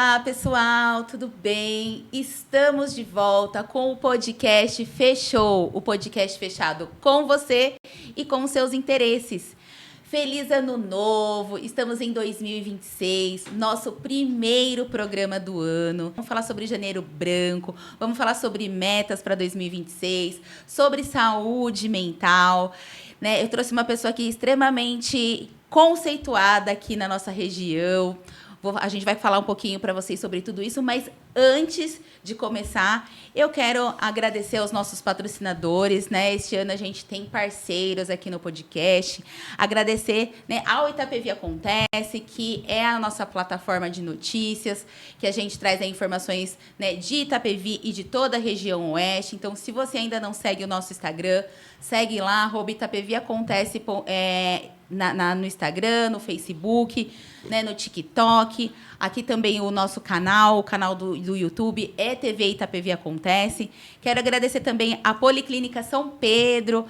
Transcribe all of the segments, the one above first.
Olá, pessoal, tudo bem? Estamos de volta com o podcast Fechou, o podcast fechado com você e com seus interesses. Feliz Ano Novo, estamos em 2026, nosso primeiro programa do ano. Vamos falar sobre Janeiro Branco, vamos falar sobre metas para 2026, sobre saúde mental, né? Eu trouxe uma pessoa aqui extremamente conceituada aqui na nossa região. A gente vai falar um pouquinho para vocês sobre tudo isso, mas antes de começar, eu quero agradecer aos nossos patrocinadores, né? Este ano a gente tem parceiros aqui no podcast. Agradecer, né, ao Itapevi Acontece, que é a nossa plataforma de notícias, que a gente traz aí informações, né, de Itapevi e de toda a região oeste. Então, se você ainda não segue o nosso Instagram, segue lá, @Itapevi Acontece, no Instagram, no Facebook, né, no TikTok. Aqui também o nosso canal, o canal do YouTube é TV Itapevi Acontece. Quero agradecer também a Policlínica São Pedro.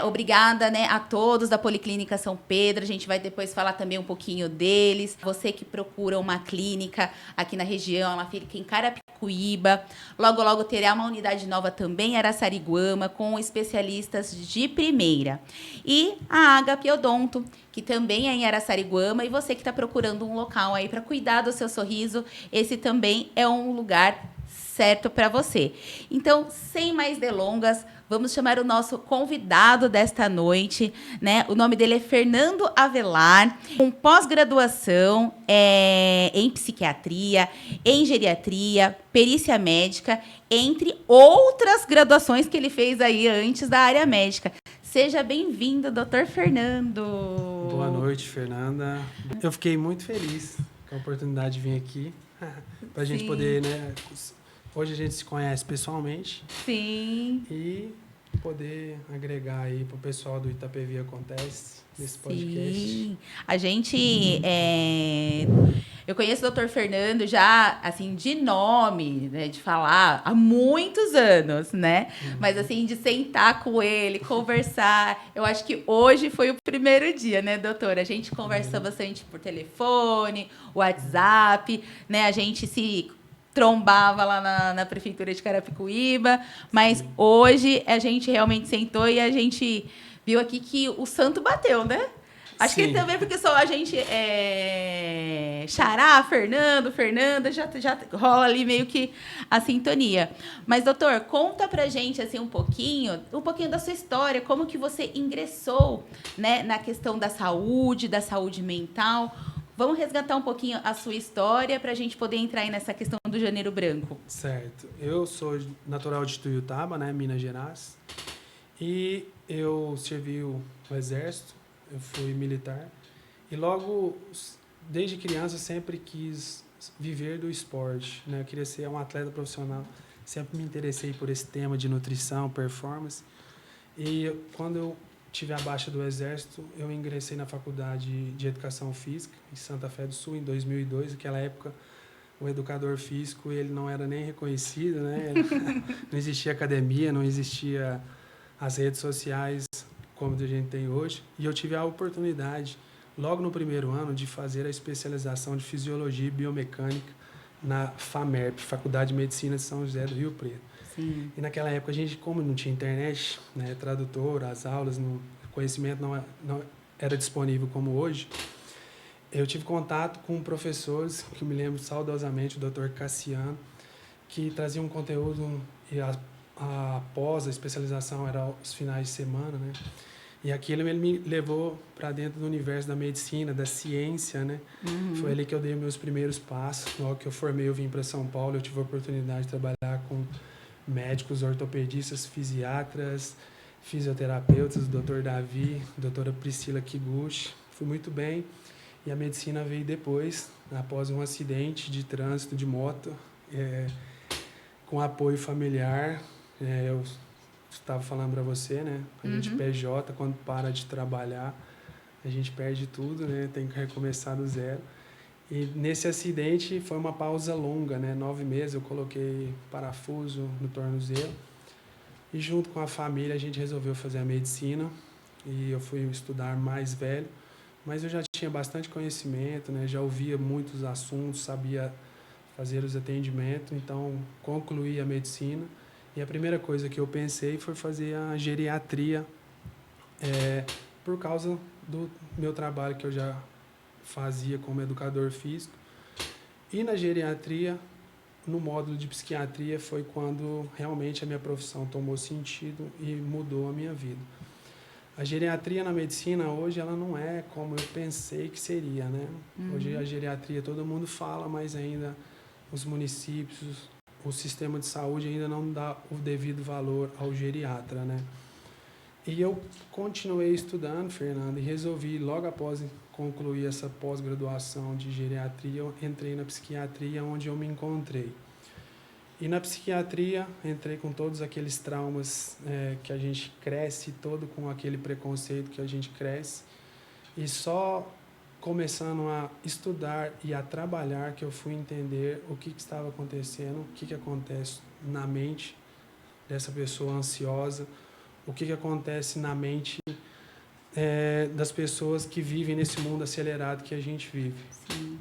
Obrigada, né, a todos da Policlínica São Pedro. A gente vai depois falar também um pouquinho deles. Você que procura uma clínica aqui na região, ela fica em Carapicuíba. Logo, logo terá uma unidade nova também em Araçariguama, com especialistas de primeira. E a Agape Odonto, que também é em Araçariguama. E você que está procurando um local aí para cuidar do seu sorriso, esse também é um lugar certo para você. Então, sem mais delongas, vamos chamar o nosso convidado desta noite, né? O nome dele é Fernando Avelar, com pós-graduação em psiquiatria, em geriatria, perícia médica, entre outras graduações que ele fez aí antes da área médica. Seja bem-vindo, doutor Fernando. Boa noite, Fernanda. Eu fiquei muito feliz com a oportunidade de vir aqui para a gente poder, né? Hoje a gente se conhece pessoalmente. Sim. E poder agregar aí para o pessoal do Itapevi Acontece nesse podcast. Sim. A gente... Eu conheço o Dr. Fernando já, assim, de nome, né, de falar, há muitos anos, né? Mas, assim, de sentar com ele, conversar. Eu acho que hoje foi o primeiro dia, né, doutora? A gente conversa bastante por telefone, WhatsApp, né? A gente se trombava lá na prefeitura de Carapicuíba, mas hoje a gente realmente sentou e a gente viu aqui que o santo bateu, né? Acho que também porque só a gente xará, Fernanda, já rola ali meio que a sintonia. Mas, doutor, conta pra gente assim, um pouquinho da sua história, como que você ingressou, né, na questão da saúde mental. Vamos resgatar um pouquinho a sua história para a gente poder entrar aí nessa questão do Janeiro Branco. Certo. Eu sou natural de Tuiutaba, né, Minas Gerais. E eu servi o Exército, eu fui militar. E logo, desde criança, sempre quis viver do esporte, né? Eu queria ser um atleta profissional. Sempre me interessei por esse tema de nutrição, performance. E quando eu tive a baixa do Exército, eu ingressei na Faculdade de Educação Física, em Santa Fé do Sul, em 2002. Naquela época, o educador físico ele não era nem reconhecido, né? Não existia academia, não existia as redes sociais como a gente tem hoje. E eu tive a oportunidade, logo no primeiro ano, de fazer a especialização de Fisiologia e Biomecânica na FAMERP, Faculdade de Medicina de São José do Rio Preto. Sim. E naquela época, a gente, como não tinha internet, né, tradutor, as aulas, o conhecimento não era disponível como hoje, eu tive contato com professores, que eu me lembro saudosamente, o Dr. Cassiano, que traziam um conteúdo, e após a especialização era os finais de semana, né? E aquilo ele me levou para dentro do universo da medicina, da ciência, né? Foi ali que eu dei meus primeiros passos. Logo que eu formei, eu vim para São Paulo, eu tive a oportunidade de trabalhar com médicos, ortopedistas, fisiatras, fisioterapeutas, Dr. Davi, doutora Priscila Kiguchi. Fui muito bem. E a medicina veio depois, após um acidente de trânsito de moto, com apoio familiar. Eu estava falando para você, né? A gente PJ, quando para de trabalhar, a gente perde tudo, né? Tem que recomeçar do zero. E nesse acidente foi uma pausa longa, né? 9 meses eu coloquei parafuso no tornozelo. E junto com a família a gente resolveu fazer a medicina. E eu fui estudar mais velho. Mas eu já tinha bastante conhecimento, né? Já ouvia muitos assuntos, sabia fazer os atendimentos, então concluí a medicina e a primeira coisa que eu pensei foi fazer a geriatria, por causa do meu trabalho que eu já fazia como educador físico. E na geriatria, no módulo de psiquiatria, foi quando realmente a minha profissão tomou sentido e mudou a minha vida. A geriatria na medicina hoje ela não é como eu pensei que seria, né? Hoje a geriatria todo mundo fala, mas ainda os municípios, o sistema de saúde ainda não dá o devido valor ao geriatra, né? E eu continuei estudando, Fernando, e resolvi, logo após concluir essa pós-graduação de geriatria, eu entrei na psiquiatria, onde eu me encontrei. E na psiquiatria, entrei com todos aqueles traumas que a gente cresce, todo com aquele preconceito que a gente cresce. E só começando a estudar e a trabalhar que eu fui entender o que estava acontecendo, o que acontece na mente dessa pessoa ansiosa, o que acontece na mente das pessoas que vivem nesse mundo acelerado que a gente vive. Sim.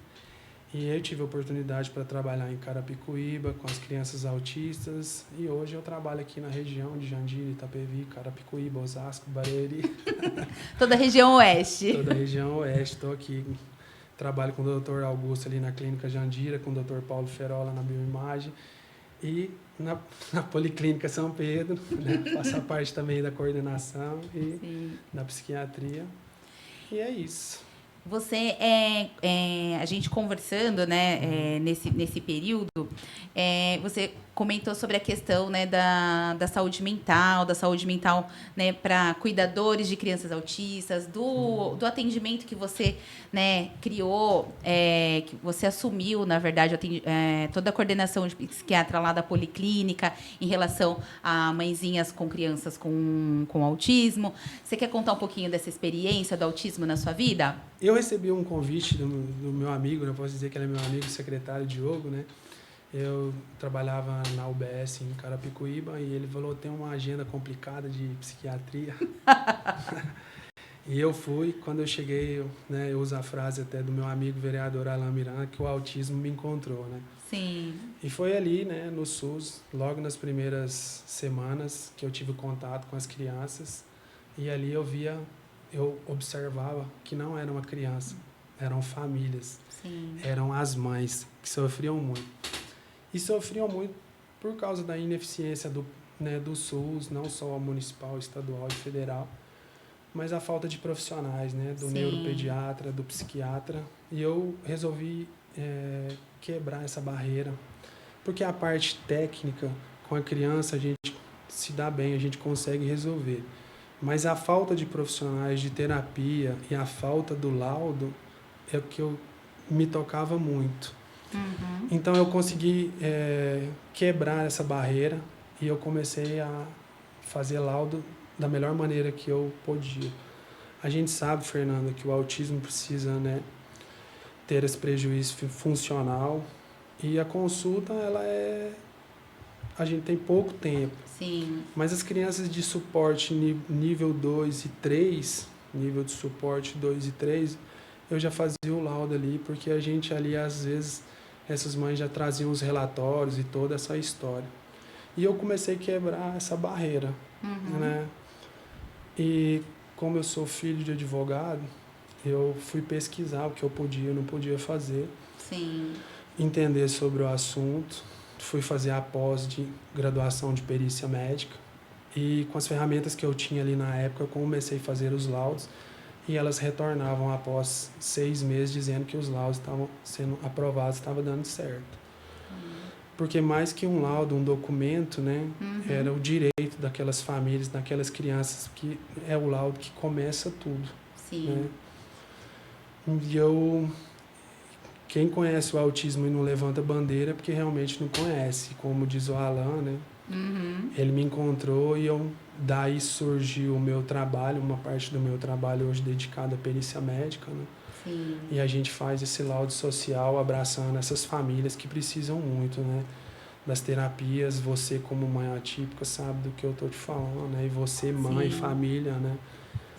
E eu tive a oportunidade para trabalhar em Carapicuíba com as crianças autistas e hoje eu trabalho aqui na região de Jandira, Itapevi, Carapicuíba, Osasco, Barueri. Toda a região oeste. Toda a região oeste. Estou aqui, trabalho com o Dr. Augusto ali na Clínica Jandira, com o Dr. Paulo Ferola na Bioimagem e na Policlínica São Pedro, né? Faço parte também da coordenação e Sim. da psiquiatria. E é isso. Você, a gente conversando, né, nesse período, você comentou sobre a questão, né, da saúde mental, né, para cuidadores de crianças autistas, do atendimento que você, né, criou, que você assumiu, na verdade, toda a coordenação de psiquiatra lá da Policlínica em relação a mãezinhas com crianças com autismo. Você quer contar um pouquinho dessa experiência do autismo na sua vida? Eu recebi um convite do meu amigo, eu posso dizer que ele é meu amigo, o secretário Diogo, né? Eu trabalhava na UBS em Carapicuíba e ele falou, tem uma agenda complicada de psiquiatria. E eu fui, quando eu cheguei, eu uso a frase até do meu amigo vereador Alain Miranda, que o autismo me encontrou, né? Sim. E foi ali, né, no SUS, logo nas primeiras semanas que eu tive contato com as crianças e ali eu observava que não era uma criança, eram famílias, Sim. eram as mães que sofriam muito. E sofriam muito por causa da ineficiência do SUS, não só municipal, estadual e federal, mas a falta de profissionais, né, do Sim. neuropediatra, do psiquiatra. E eu resolvi quebrar essa barreira, porque a parte técnica com a criança a gente se dá bem, a gente consegue resolver. Mas a falta de profissionais de terapia e a falta do laudo é o que me tocava muito. Uhum. Então eu consegui quebrar essa barreira e eu comecei a fazer laudo da melhor maneira que eu podia. A gente sabe, Fernanda, que o autismo precisa, né, ter esse prejuízo funcional e a consulta a gente tem pouco tempo. Sim. Mas as crianças de suporte nível 2 e 3, nível de suporte 2 e 3, eu já fazia o laudo ali, porque a gente ali, às vezes, essas mães já traziam os relatórios e toda essa história. E eu comecei a quebrar essa barreira, né? E como eu sou filho de advogado, eu fui pesquisar o que eu podia e não podia fazer. Sim. Entender sobre o assunto. Fui fazer a pós de graduação de perícia médica e com as ferramentas que eu tinha ali na época eu comecei a fazer os laudos e elas retornavam após 6 meses dizendo que os laudos estavam sendo aprovados, estava dando certo. Porque mais que um laudo, um documento, né, era o direito daquelas famílias, daquelas crianças, que é o laudo que começa tudo. Sim. Né? E quem conhece o autismo e não levanta bandeira é porque realmente não conhece. Como diz o Alan, né? Ele me encontrou e daí surgiu o meu trabalho, uma parte do meu trabalho hoje dedicada à perícia médica, né? Sim. E a gente faz esse laudo social abraçando essas famílias que precisam muito, né, das terapias. Você como mãe atípica sabe do que eu estou te falando, né? E você, mãe, Sim. família, né?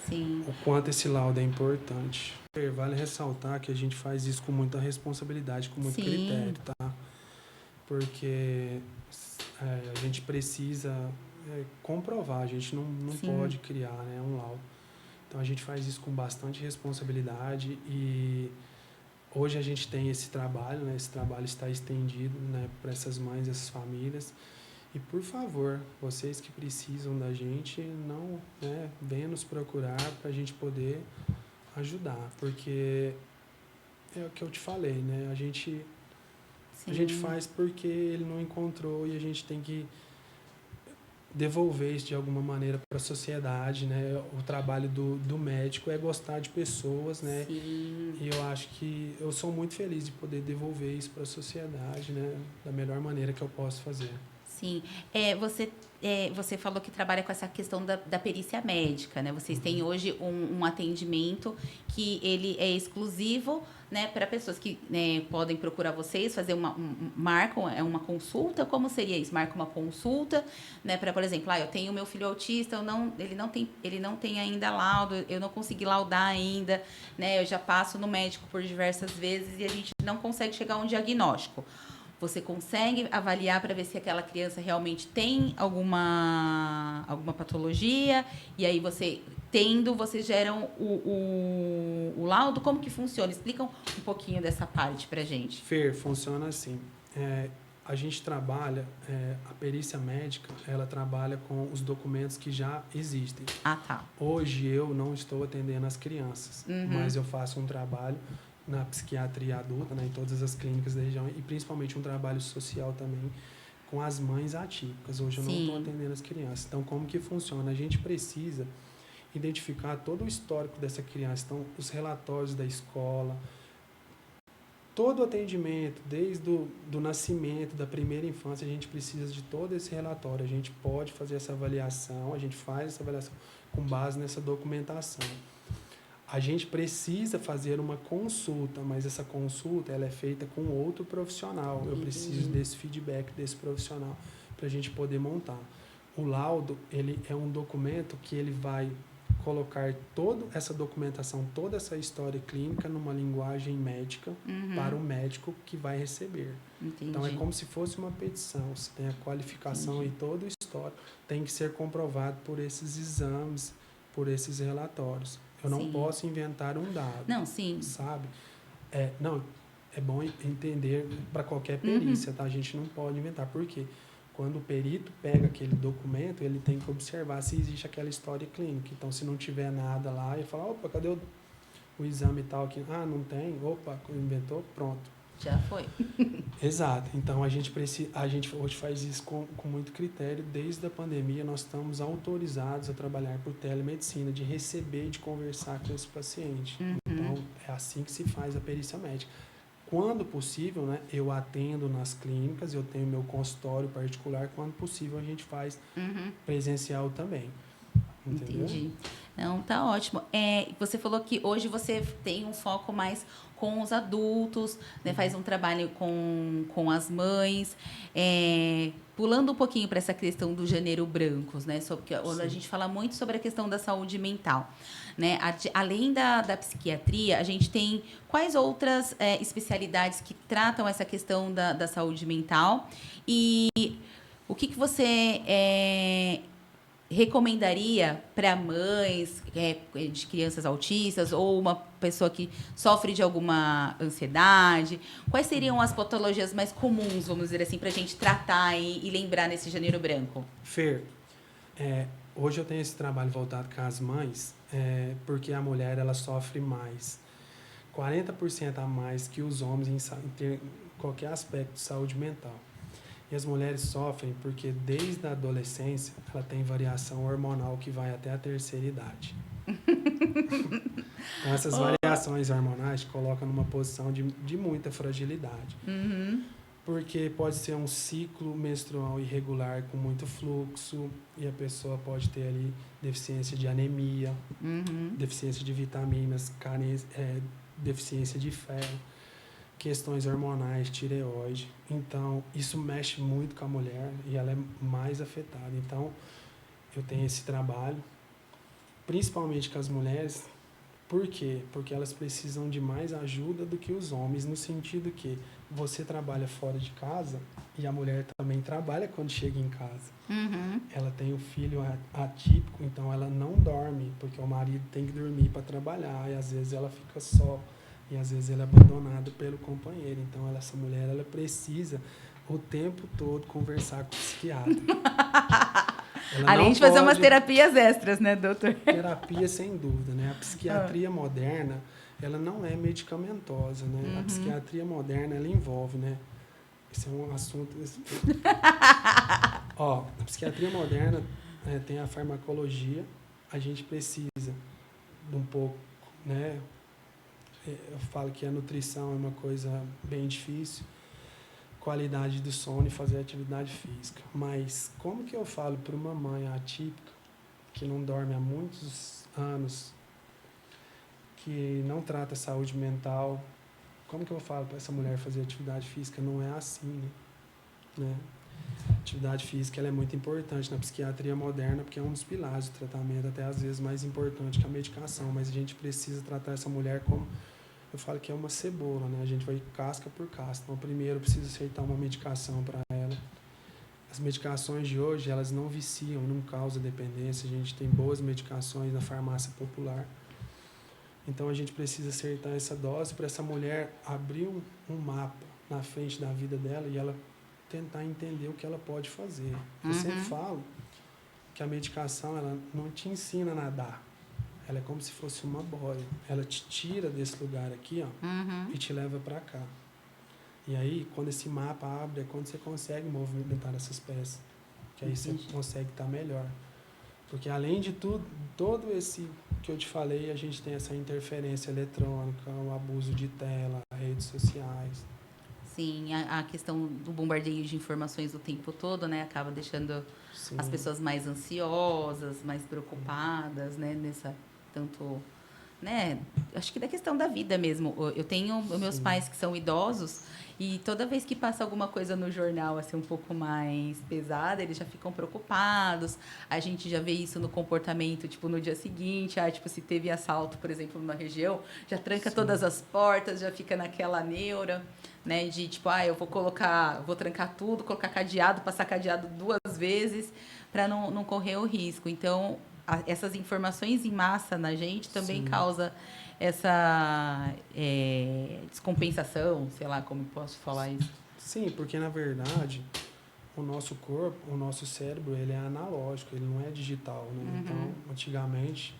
Sim. O quanto esse laudo é importante. Vale ressaltar que a gente faz isso com muita responsabilidade, com muito Sim. critério, tá? porque a gente precisa comprovar, a gente não pode criar, né, um laudo. Então, a gente faz isso com bastante responsabilidade e hoje a gente tem esse trabalho, né, esse trabalho está estendido, né, para essas mães, essas famílias. E, por favor, vocês que precisam da gente, não, né, venham nos procurar para a gente poder ajudar, porque é o que eu te falei, né, a gente faz porque ele não encontrou e a gente tem que devolver isso de alguma maneira para a sociedade, né? O trabalho do médico é gostar de pessoas, né? Sim. E eu acho que eu sou muito feliz de poder devolver isso para a sociedade, né? Da melhor maneira que eu posso fazer. Sim. Você falou que trabalha com essa questão da perícia médica, né? Vocês têm hoje um atendimento que ele é exclusivo, né, para pessoas que, né, podem procurar vocês, fazer marcam uma consulta. Como seria isso? Marca uma consulta, né, para, por exemplo, eu tenho meu filho autista, ele não tem ainda laudo, eu não consegui laudar ainda, né? Eu já passo no médico por diversas vezes e a gente não consegue chegar a um diagnóstico. Você consegue avaliar para ver se aquela criança realmente tem alguma patologia, e aí você geram o laudo. Como que funciona? Explica um pouquinho dessa parte para a gente. Fer, funciona assim. A gente trabalha, a perícia médica, ela trabalha com os documentos que já existem. Ah, tá. Hoje eu não estou atendendo as crianças, mas eu faço um trabalho na psiquiatria adulta, né, em todas as clínicas da região, e principalmente um trabalho social também com as mães atípicas. Hoje eu não estou atendendo as crianças. Então, como que funciona? A gente precisa identificar todo o histórico dessa criança, então, os relatórios da escola, todo o atendimento, desde do nascimento, da primeira infância, a gente precisa de todo esse relatório. A gente pode fazer essa avaliação, a gente faz essa avaliação com base nessa documentação. A gente precisa fazer uma consulta, mas essa consulta ela é feita com outro profissional. Eu preciso desse feedback desse profissional para a gente poder montar. O laudo, ele é um documento que ele vai colocar toda essa documentação, toda essa história clínica numa linguagem médica para o médico que vai receber. Entendi. Então, é como se fosse uma petição. Você tem a qualificação e todo o histórico tem que ser comprovado por esses exames, por esses relatórios. Eu não posso inventar um dado. Não, sim. Sabe? É bom entender para qualquer perícia, tá? A gente não pode inventar. Por quê? Quando o perito pega aquele documento, ele tem que observar se existe aquela história clínica. Então, se não tiver nada lá, ele fala, opa, cadê o exame e tal aqui? Ah, não tem? Opa, inventou? Pronto. Já foi. Exato. Então, a gente hoje faz isso com muito critério. Desde a pandemia, nós estamos autorizados a trabalhar por telemedicina, de receber, de conversar com esse paciente. Então, é assim que se faz a perícia médica. Quando possível, né, eu atendo nas clínicas, eu tenho meu consultório particular. Quando possível, a gente faz presencial também. Entendeu? Entendi. Não, tá ótimo. Você falou que hoje você tem um foco mais com os adultos, né? Faz um trabalho com as mães. Pulando um pouquinho para essa questão do Janeiro Brancos, né? Porque a gente fala muito sobre a questão da saúde mental, né? Além da psiquiatria, a gente tem quais outras especialidades que tratam essa questão da saúde mental? E o que você recomendaria para mães de crianças autistas ou uma pessoa que sofre de alguma ansiedade? Quais seriam as patologias mais comuns, vamos dizer assim, para a gente tratar e lembrar nesse Janeiro Branco? Fer, hoje eu tenho esse trabalho voltado com as mães, porque a mulher ela sofre mais, 40% a mais que os homens em qualquer aspecto de saúde mental. E as mulheres sofrem porque desde a adolescência ela tem variação hormonal que vai até a terceira idade. Então essas variações hormonais te colocam numa posição de muita fragilidade. Porque pode ser um ciclo menstrual irregular com muito fluxo e a pessoa pode ter ali deficiência de anemia, deficiência de vitaminas, deficiência de ferro, questões hormonais, tireoide. Então, isso mexe muito com a mulher e ela é mais afetada. Então, eu tenho esse trabalho, principalmente com as mulheres, Por quê? Porque elas precisam de mais ajuda do que os homens, no sentido que você trabalha fora de casa e a mulher também trabalha quando chega em casa. Uhum. Ela tem um filho atípico, então ela não dorme, porque o marido tem que dormir para trabalhar, e às vezes ela fica só, e às vezes ela é abandonada pelo companheiro. Então essa mulher ela precisa o tempo todo conversar com o psiquiatra. Além de fazer umas terapias extras, né, doutor? Terapia, sem dúvida, né? A psiquiatria moderna, ela não é medicamentosa, né? A psiquiatria moderna, ela envolve, né? Esse é um assunto... Ó, a psiquiatria moderna tem a farmacologia, a gente precisa de um pouco, né? Eu falo que a nutrição é uma coisa bem difícil, qualidade do sono e fazer atividade física. Mas como que eu falo para uma mãe atípica, que não dorme há muitos anos, que não trata saúde mental, como que eu falo para essa mulher fazer atividade física? Não é assim, né? Atividade física ela é muito importante na psiquiatria moderna, porque é um dos pilares do tratamento, até às vezes mais importante que a medicação, mas a gente precisa tratar essa mulher como, eu falo que é uma cebola, né? A gente vai casca por casca. Então, primeiro, eu preciso aceitar uma medicação para ela. As medicações de hoje, elas não viciam, não causam dependência. A gente tem boas medicações na farmácia popular. Então, a gente precisa acertar essa dose para essa mulher abrir um mapa na frente da vida dela e ela tentar entender o que ela pode fazer. Eu sempre falo que a medicação ela não te ensina a nadar. Ela é como se fosse uma boia. Ela te tira desse lugar aqui, ó, e te leva para cá. E aí, quando esse mapa abre, é quando você consegue movimentar essas peças. Que aí você consegue estar melhor. Porque além de tudo, todo esse que eu te falei, a gente tem essa interferência eletrônica, o abuso de tela, redes sociais. Sim, a questão do bombardeio de informações o tempo todo, né, acaba deixando as pessoas mais ansiosas, mais preocupadas, né, tanto, né, acho que da questão da vida mesmo. Eu tenho meus pais que são idosos e toda vez que passa alguma coisa no jornal assim um pouco mais pesada, eles já ficam preocupados. A gente já vê isso no comportamento, tipo, no dia seguinte, tipo, se teve assalto, por exemplo, numa região, já tranca todas as portas, já fica naquela neura, né, de tipo, eu vou trancar tudo, colocar cadeado, passar cadeado 2 vezes para não correr o risco. Então, essas informações em massa na gente também causa essa descompensação, sei lá como posso falar isso. Sim, porque na verdade o nosso corpo, o nosso cérebro, ele é analógico, ele não é digital, né? Então, antigamente,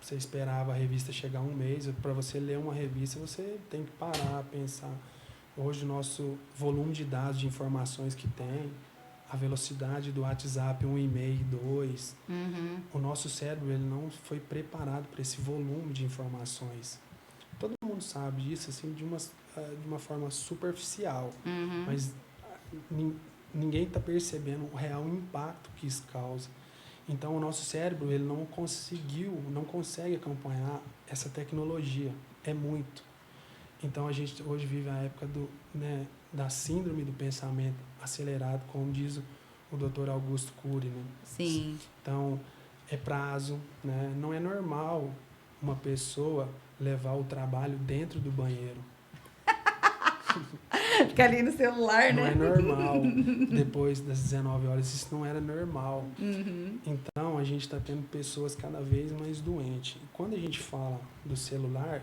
você esperava a revista chegar um mês, para você ler uma revista você tem que parar, pensar. Hoje o nosso volume de dados, de informações que tem, a velocidade do WhatsApp, 1 e-mail, 2, o nosso cérebro ele não foi preparado para esse volume de informações. Todo mundo sabe disso assim, de uma forma superficial, mas ninguém está percebendo o real impacto que isso causa. Então, o nosso cérebro ele não consegue acompanhar essa tecnologia. É muito. Então, a gente hoje vive a época da síndrome do pensamento acelerado, como diz o Dr. Augusto Cury, né? Sim. Então, é prazo, né? Não é normal uma pessoa levar o trabalho dentro do banheiro. Fica ali no celular, não né? Não é normal. Depois das 19 horas, isso não era normal. Então, a gente está tendo pessoas cada vez mais doentes. E quando a gente fala do celular,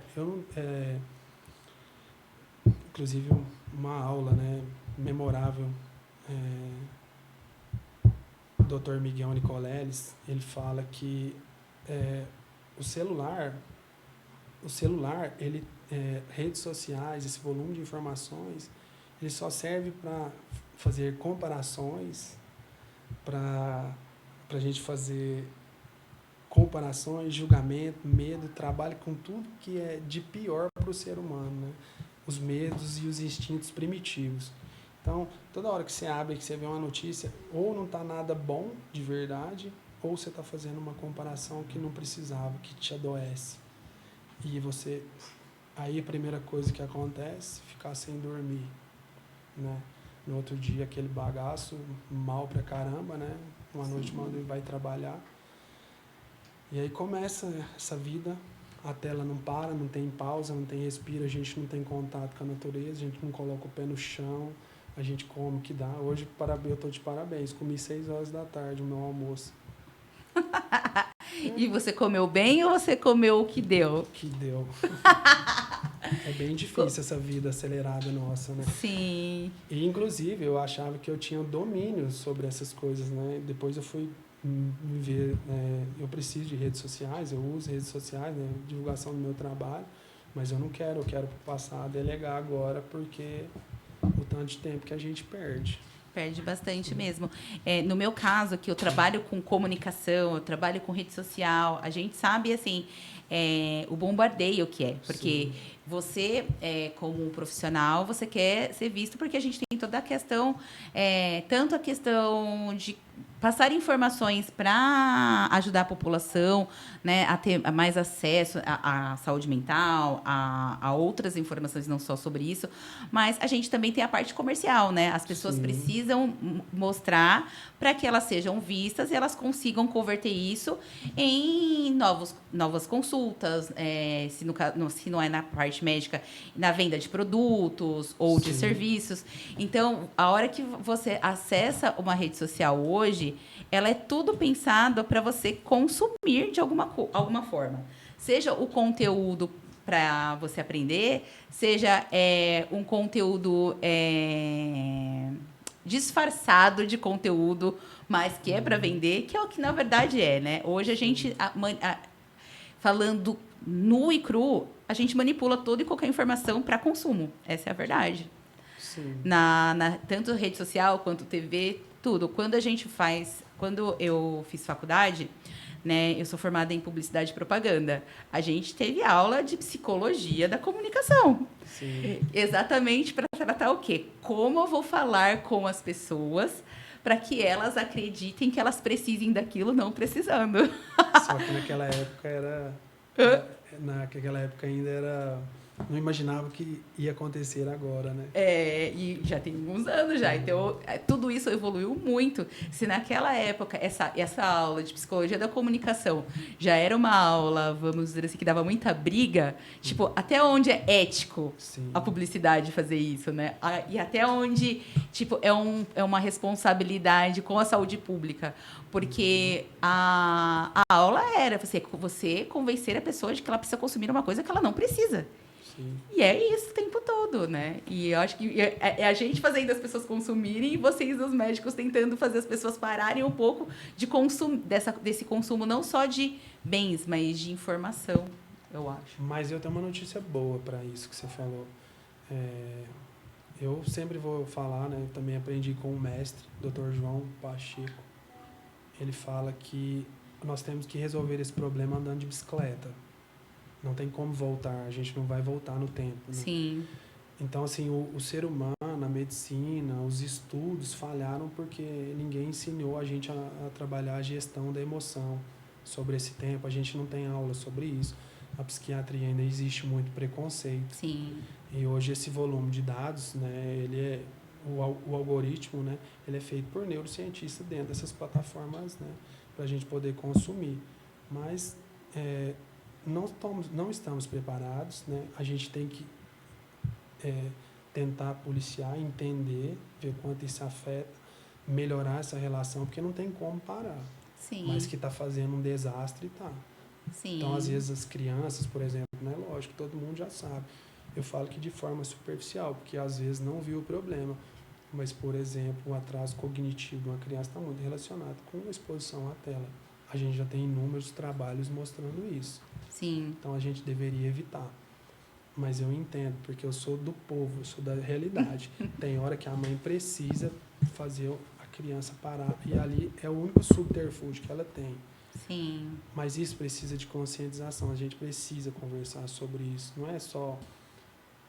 inclusive uma aula, né, memorável, o Dr. Miguel Nicoleles, ele fala que o celular, ele, redes sociais, esse volume de informações, ele só serve para fazer comparações, para a gente fazer comparações, julgamento, medo, trabalho com tudo que é de pior para o ser humano, né? Os medos e os instintos primitivos. Então, toda hora que você abre, que você vê uma notícia, ou não está nada bom de verdade, ou você está fazendo uma comparação que não precisava, que te adoece. E você... Aí a primeira coisa que acontece, ficar sem dormir, né? No outro dia, aquele bagaço, mal pra caramba, né? Uma noite mal ele vai trabalhar. E aí começa essa vida a tela não para, não tem pausa, não tem respiro, a gente não tem contato com a natureza, a gente não coloca o pé no chão, a gente come o que dá. Hoje, eu tô de parabéns, comi 6 horas da tarde o meu almoço. E você comeu bem ou você comeu o que deu? Que deu. É bem difícil essa vida acelerada nossa, né? Sim. E, inclusive, eu achava que eu tinha domínio sobre essas coisas, né? Depois eu fui me ver, eu preciso de redes sociais, eu uso redes sociais, né? Divulgação do meu trabalho, mas eu quero passar a delegar agora, porque o tanto de tempo que a gente perde. Perde bastante mesmo. No meu caso, que eu trabalho com comunicação, eu trabalho com rede social, a gente sabe, assim, o bombardeio que é. Porque você, como um profissional, você quer ser visto porque a gente tem toda a questão, tanto a questão de passar informações para ajudar a população, né, a ter mais acesso à saúde mental, a outras informações, não só sobre isso, mas a gente também tem a parte comercial, né? As pessoas precisam mostrar para que elas sejam vistas e elas consigam converter isso em novas consultas, se não é na parte médica, na venda de produtos ou de serviços. Então, a hora que você acessa uma rede social hoje, ela é tudo pensado para você consumir de alguma forma. Seja o conteúdo para você aprender, seja um conteúdo disfarçado de conteúdo, mas que é para vender, que é o que na verdade é, né? Hoje a gente, falando nu e cru, a gente manipula toda e qualquer informação para consumo. Essa é a verdade. Sim. Tanto rede social quanto TV, tudo. Quando eu fiz faculdade, né, eu sou formada em publicidade e propaganda. A gente teve aula de psicologia da comunicação. Sim. Exatamente para tratar o quê? Como eu vou falar com as pessoas para que elas acreditem que elas precisem daquilo, não precisando. Só que naquela época naquela época ainda era... Não imaginava que ia acontecer agora, né? E já tem alguns anos já. Então, tudo isso evoluiu muito. Se naquela época, essa aula de psicologia da comunicação já era uma aula, vamos dizer assim, que dava muita briga, tipo, até onde é ético a publicidade fazer isso, né? E até onde, tipo, é uma responsabilidade com a saúde pública. Porque a aula era você convencer a pessoa de que ela precisa consumir uma coisa que ela não precisa. Sim. E é isso o tempo todo, né? E eu acho que é a gente fazendo as pessoas consumirem e vocês, os médicos, tentando fazer as pessoas pararem um pouco de desse consumo, não só de bens, mas de informação, eu acho. Mas eu tenho uma notícia boa para isso que você falou. Eu sempre vou falar, né? Também aprendi com o mestre, Dr. João Pacheco. Ele fala que nós temos que resolver esse problema andando de bicicleta. Não tem como voltar, a gente não vai voltar no tempo, né? Sim. Então, assim, o ser humano, a medicina, os estudos falharam porque ninguém ensinou a gente a trabalhar a gestão da emoção sobre esse tempo. A gente não tem aula sobre isso. A psiquiatria ainda existe muito preconceito. Sim. E hoje esse volume de dados, né, o algoritmo, né, ele é feito por neurocientistas dentro dessas plataformas, né, para a gente poder consumir. Mas não estamos preparados, né? A gente tem que tentar policiar, entender, ver quanto isso afeta, melhorar essa relação, porque não tem como parar. Sim. Mas que está fazendo um desastre, tá. Sim. Então, às vezes, as crianças, por exemplo, né? Lógico, todo mundo já sabe. Eu falo que de forma superficial, porque às vezes não viu o problema. Mas, por exemplo, o atraso cognitivo de uma criança está muito relacionado com a exposição à tela. A gente já tem inúmeros trabalhos mostrando isso. Sim. Então, a gente deveria evitar. Mas eu entendo, porque eu sou do povo, eu sou da realidade. Tem hora que a mãe precisa fazer a criança parar. E ali é o único subterfúgio que ela tem. Sim. Mas isso precisa de conscientização. A gente precisa conversar sobre isso. Não é só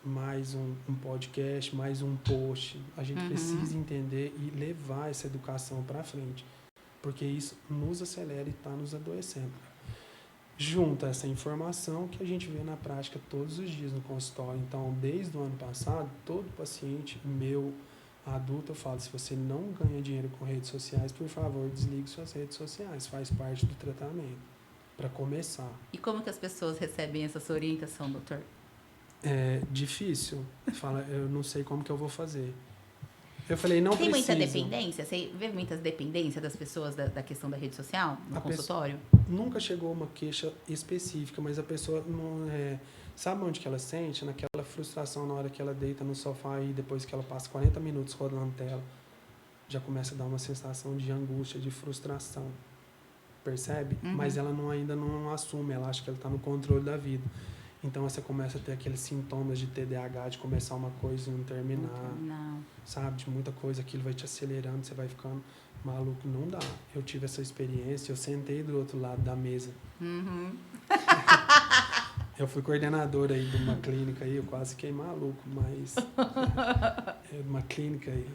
mais um podcast, mais um post. A gente precisa entender e levar essa educação para frente. Porque isso nos acelera e está nos adoecendo. Junta essa informação que a gente vê na prática todos os dias no consultório. Então, desde o ano passado, todo paciente meu, adulto, eu falo, se você não ganha dinheiro com redes sociais, por favor, desligue suas redes sociais, faz parte do tratamento. para começar. E como que as pessoas recebem essa sua orientação, doutor? É difícil. Fala, eu não sei como que eu vou fazer. Eu falei, não Tem muita precisa. dependência? Você vê muitas dependências das pessoas da questão da rede social no consultório? Nunca chegou uma queixa específica, mas a pessoa não sabe onde que ela sente? Naquela frustração na hora que ela deita no sofá e depois que ela passa 40 minutos rodando tela, já começa a dar uma sensação de angústia, de frustração. Percebe? Uhum. Mas ela ainda não assume, ela acha que ela está no controle da vida. Então você começa a ter aqueles sintomas de TDAH, de começar uma coisa e não terminar. Não. Sabe? De muita coisa, aquilo vai te acelerando, você vai ficando maluco. Não dá. Eu tive essa experiência, eu sentei do outro lado da mesa. Uhum. Eu fui coordenador aí de uma clínica aí, eu quase fiquei maluco, mas... uma clínica aí...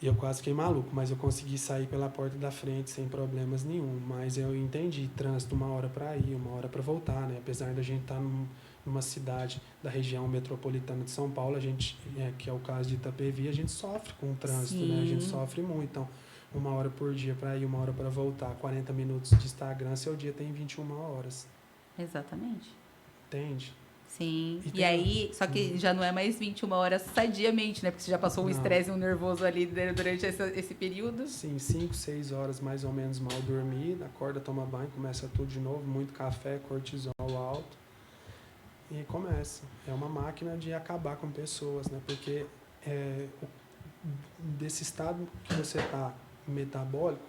E eu quase fiquei maluco, mas eu consegui sair pela porta da frente sem problemas nenhum. Mas eu entendi, trânsito uma hora para ir, uma hora para voltar, né? Apesar da gente estar numa cidade da região metropolitana de São Paulo, a gente, que é o caso de Itapevi, a gente sofre com o trânsito, né? A gente sofre muito. Então, uma hora por dia para ir, uma hora para voltar, 40 minutos de Instagram, seu dia tem 21 horas. Exatamente. Entende? Sim. E aí, só que já não é mais 21 horas sadiamente, né? Porque você já passou um estresse e um nervoso ali durante esse período. Sim, 5, 6 horas mais ou menos mal dormida, acorda, toma banho, começa tudo de novo, muito café, cortisol alto. E começa. É uma máquina de acabar com pessoas, né? Porque desse estado que você está metabólico,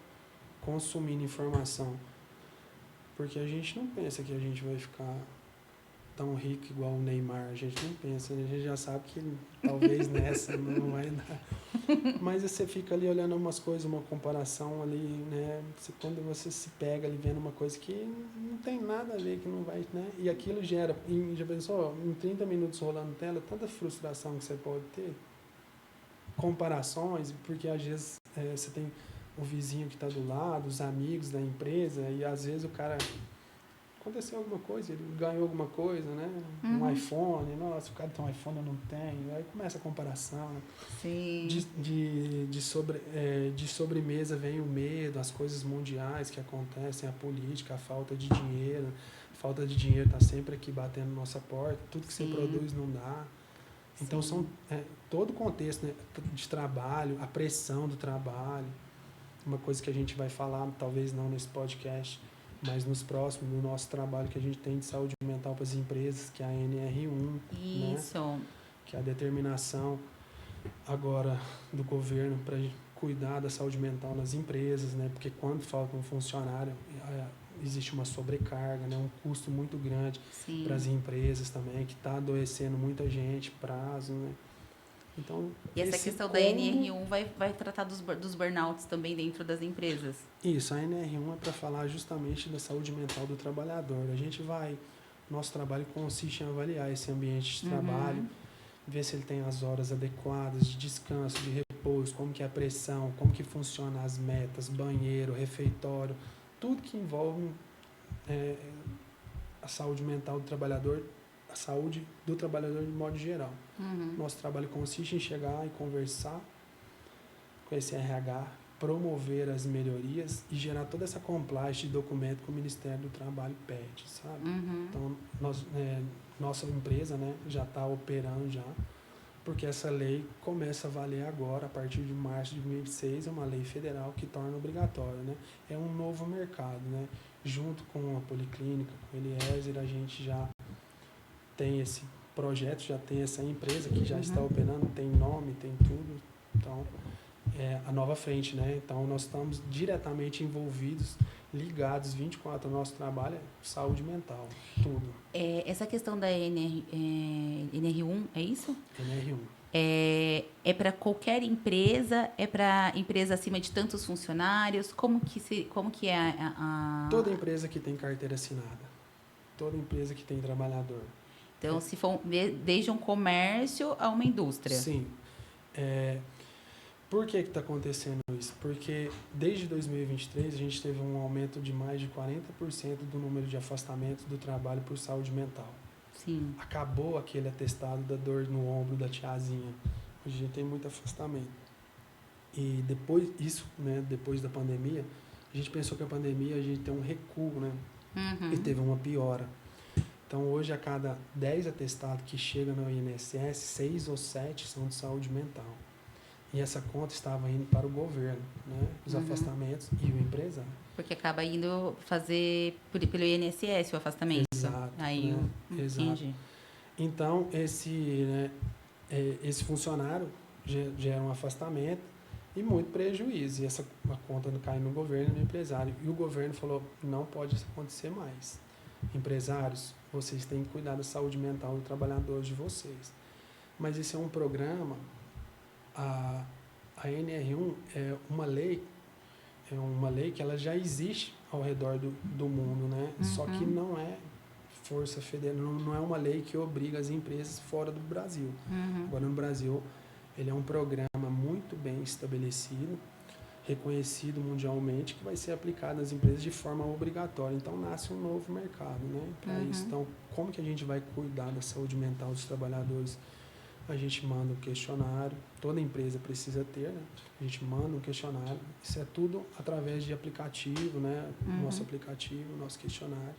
consumindo informação. Porque a gente não pensa que a gente vai ficar tão rico igual o Neymar, a gente não pensa, a gente já sabe que talvez nessa não vai dar. Mas você fica ali olhando umas coisas, uma comparação ali, né? Quando você se pega ali vendo uma coisa que não tem nada a ver, que não vai, né? E aquilo gera, já pensou, em 30 minutos rolando tela, tanta frustração que você pode ter, comparações, porque às vezes você tem o vizinho que está do lado, os amigos da empresa, e às vezes o cara... aconteceu alguma coisa, ele ganhou alguma coisa, né? Uhum. Um iPhone, nossa, o cara tem um iPhone, eu não tenho. Aí começa a comparação. Sim. De sobremesa vem o medo, as coisas mundiais que acontecem, a política, a falta de dinheiro. A falta de dinheiro está sempre aqui batendo na nossa porta, tudo que você produz não dá. Então, são todo o contexto, né, de trabalho, a pressão do trabalho, uma coisa que a gente vai falar, talvez não nesse podcast, mas nos próximos, no nosso trabalho que a gente tem de saúde mental para as empresas, que é a NR1, Isso. né? Que é a determinação agora do governo para cuidar da saúde mental nas empresas, né? Porque quando falta um funcionário, existe uma sobrecarga, né? Um custo muito grande para as empresas também, que está adoecendo muita gente, prazo, né? Então, e essa questão da NR1 vai tratar dos burnouts também dentro das empresas? Isso, a NR1 é para falar justamente da saúde mental do trabalhador. Nosso trabalho consiste em avaliar esse ambiente de trabalho, ver se ele tem as horas adequadas de descanso, de repouso, como que é a pressão, como que funciona as metas, banheiro, refeitório, tudo que envolve a saúde mental do trabalhador, a saúde do trabalhador de modo geral. Nosso trabalho consiste em chegar e conversar com esse RH, promover as melhorias e gerar toda essa compliance de documento que o Ministério do Trabalho pede, sabe? Então, nossa empresa, né, já está operando já, porque essa lei começa a valer agora, a partir de março de 2006, é uma lei federal que torna obrigatório, né? É um novo mercado, né? Junto com a Policlínica, com o Eliezer, a gente já tem esse projeto, já tem essa empresa que já está operando, tem nome, tem tudo. Então, a Nova Frente, né? Então, nós estamos diretamente envolvidos, ligados 24 ao nosso trabalho, saúde mental, tudo. Essa questão da NR1, é isso? NR1. É para qualquer empresa? É para empresa acima de tantos funcionários? Como que é a... Toda empresa que tem carteira assinada. Toda empresa que tem trabalhador. Então, se for desde um comércio a uma indústria. Sim. Por que está acontecendo isso? Porque desde 2023 a gente teve um aumento de mais de 40% do número de afastamentos do trabalho por saúde mental. Sim. Acabou aquele atestado da dor no ombro da tiazinha. Hoje a gente tem muito afastamento. E depois da pandemia, A gente pensou que a pandemia a gente tem um recuo, né? Uhum. E teve uma piora. Então, hoje, a cada 10 atestados que chegam no INSS, 6 ou 7 são de saúde mental. E essa conta estava indo para o governo, né? Os afastamentos e o empresário. Porque acaba indo fazer pelo INSS o afastamento. Exato. Aí Né? eu Exato. entendi. Então, esse funcionário gera um afastamento e muito prejuízo. E essa a conta cai no governo e no empresário. E o governo falou, não pode acontecer mais. Empresários, vocês têm que cuidar da saúde mental do trabalhador de vocês. Mas esse é um programa, a NR1 é uma lei que ela já existe ao redor do mundo, né? Só que não é força federal, não é uma lei que obriga as empresas fora do Brasil. Agora, no Brasil, ele é um programa muito bem estabelecido, reconhecido mundialmente, que vai ser aplicado nas empresas de forma obrigatória. Então, nasce um novo mercado, né? Para isso. Então, como que a gente vai cuidar da saúde mental dos trabalhadores? A gente manda um questionário, toda empresa precisa ter, né? A gente manda um questionário, isso é tudo através de aplicativo, né? Nosso aplicativo, nosso questionário,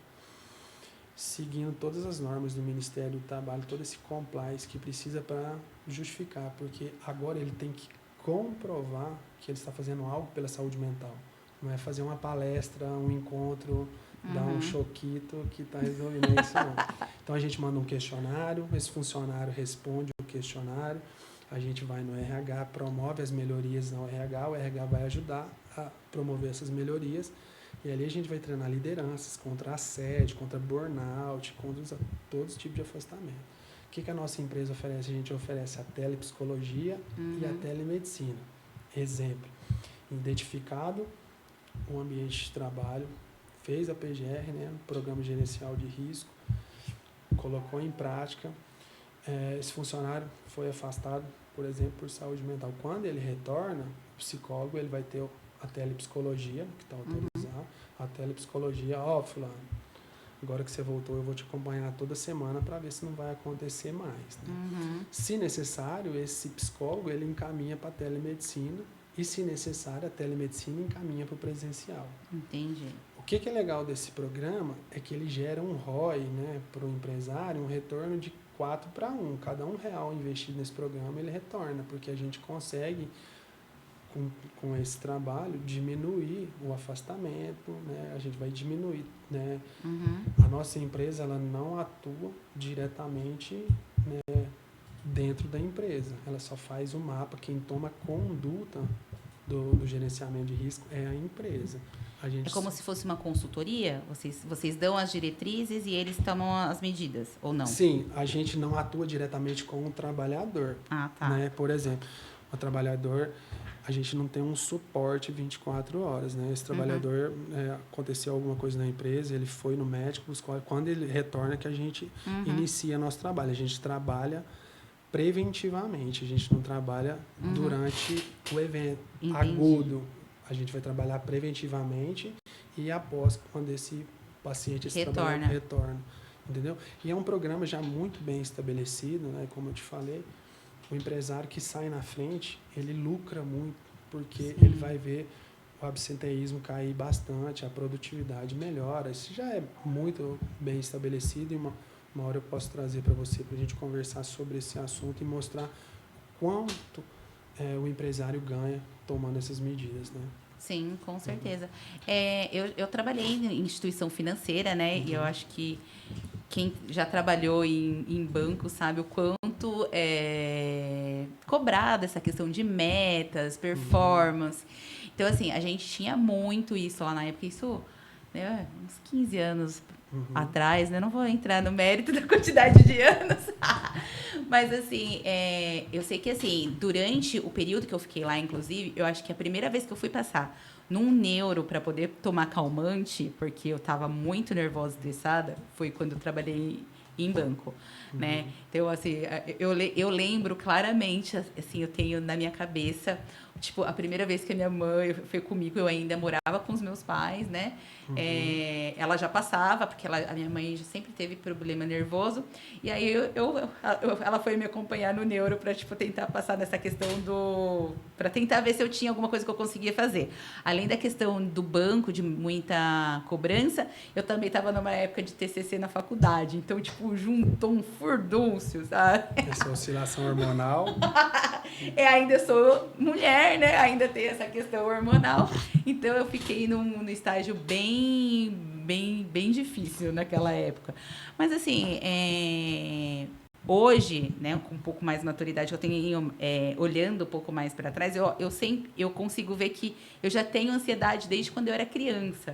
seguindo todas as normas do Ministério do Trabalho, todo esse compliance que precisa para justificar, porque agora ele tem que comprovar que ele está fazendo algo pela saúde mental. Não é fazer uma palestra, um encontro, dar um choquito que está resolvendo isso, não. Então, a gente manda um questionário, esse funcionário responde o questionário, a gente vai no RH, promove as melhorias no RH, o RH vai ajudar a promover essas melhorias, e ali a gente vai treinar lideranças contra assédio, contra burnout, contra todos os tipos de afastamento. O que a nossa empresa oferece? A gente oferece a telepsicologia e a telemedicina. Exemplo, identificado o ambiente de trabalho, fez a PGR, né, Programa Gerencial de Risco, colocou em prática, esse funcionário foi afastado, por exemplo, por saúde mental. Quando ele retorna, o psicólogo ele vai ter a telepsicologia, que está autorizado, a telepsicologia, fulano, agora que você voltou, eu vou te acompanhar toda semana para ver se não vai acontecer mais. Né? Se necessário, esse psicólogo ele encaminha para a telemedicina e, se necessário, a telemedicina encaminha para o presencial. Entendi. O que é legal desse programa é que ele gera um ROI, né, para o empresário, um retorno de 4 para 1. Cada R$1 investido nesse programa, ele retorna, porque a gente consegue, com esse trabalho, diminuir o afastamento, né? A gente vai diminuir, né? A nossa empresa ela não atua diretamente, né, dentro da empresa, ela só faz o mapa. Quem toma conduta do gerenciamento de risco é a empresa. É como se fosse uma consultoria? Vocês dão as diretrizes e eles tomam as medidas, ou não? Sim, a gente não atua diretamente com o trabalhador. Ah, tá. Né? Por exemplo, o trabalhador, a gente não tem um suporte 24 horas. Né? Esse trabalhador, aconteceu alguma coisa na empresa, ele foi no médico, buscou, quando ele retorna que a gente inicia nosso trabalho. A gente trabalha preventivamente, a gente não trabalha durante o evento. Entendi. Agudo. A gente vai trabalhar preventivamente e após, quando esse paciente, esse trabalhador retorna. Entendeu? E é um programa já muito bem estabelecido, né? Como eu te falei, o empresário que sai na frente, ele lucra muito, porque ele vai ver o absenteísmo cair bastante, a produtividade melhora. Isso já é muito bem estabelecido, e uma hora eu posso trazer para você, para a gente conversar sobre esse assunto e mostrar quanto o empresário ganha tomando essas medidas, né? Sim, com certeza. Eu trabalhei em instituição financeira, né? E eu acho que quem já trabalhou em banco sabe o quanto é cobrado essa questão de metas, performance. Então, assim, a gente tinha muito isso lá na época. Isso, né, uns 15 anos atrás, né? Não vou entrar no mérito da quantidade de anos. Mas, assim, eu sei que, assim, durante o período que eu fiquei lá, inclusive, eu acho que a primeira vez que eu fui passar num neuro para poder tomar calmante, porque eu estava muito nervosa e estressada, foi quando eu trabalhei em banco, né? Então, assim, eu lembro claramente, assim, eu tenho na minha cabeça tipo, a primeira vez que a minha mãe foi comigo, eu ainda morava com os meus pais, né? Ela já passava, porque a minha mãe sempre teve problema nervoso. E aí ela foi me acompanhar no neuro para tipo, tentar passar nessa questão para tentar ver se eu tinha alguma coisa que eu conseguia fazer. Além da questão do banco, de muita cobrança, eu também estava numa época de TCC na faculdade. Então, tipo, juntou um furdúncio, sabe? Essa oscilação hormonal. Ainda sou mulher, né? Ainda tem essa questão hormonal. Então, eu fiquei num estágio bem difícil naquela época. Mas, assim, hoje, né, com um pouco mais de maturidade que eu tenho, olhando um pouco mais para trás, eu consigo ver que eu já tenho ansiedade desde quando eu era criança.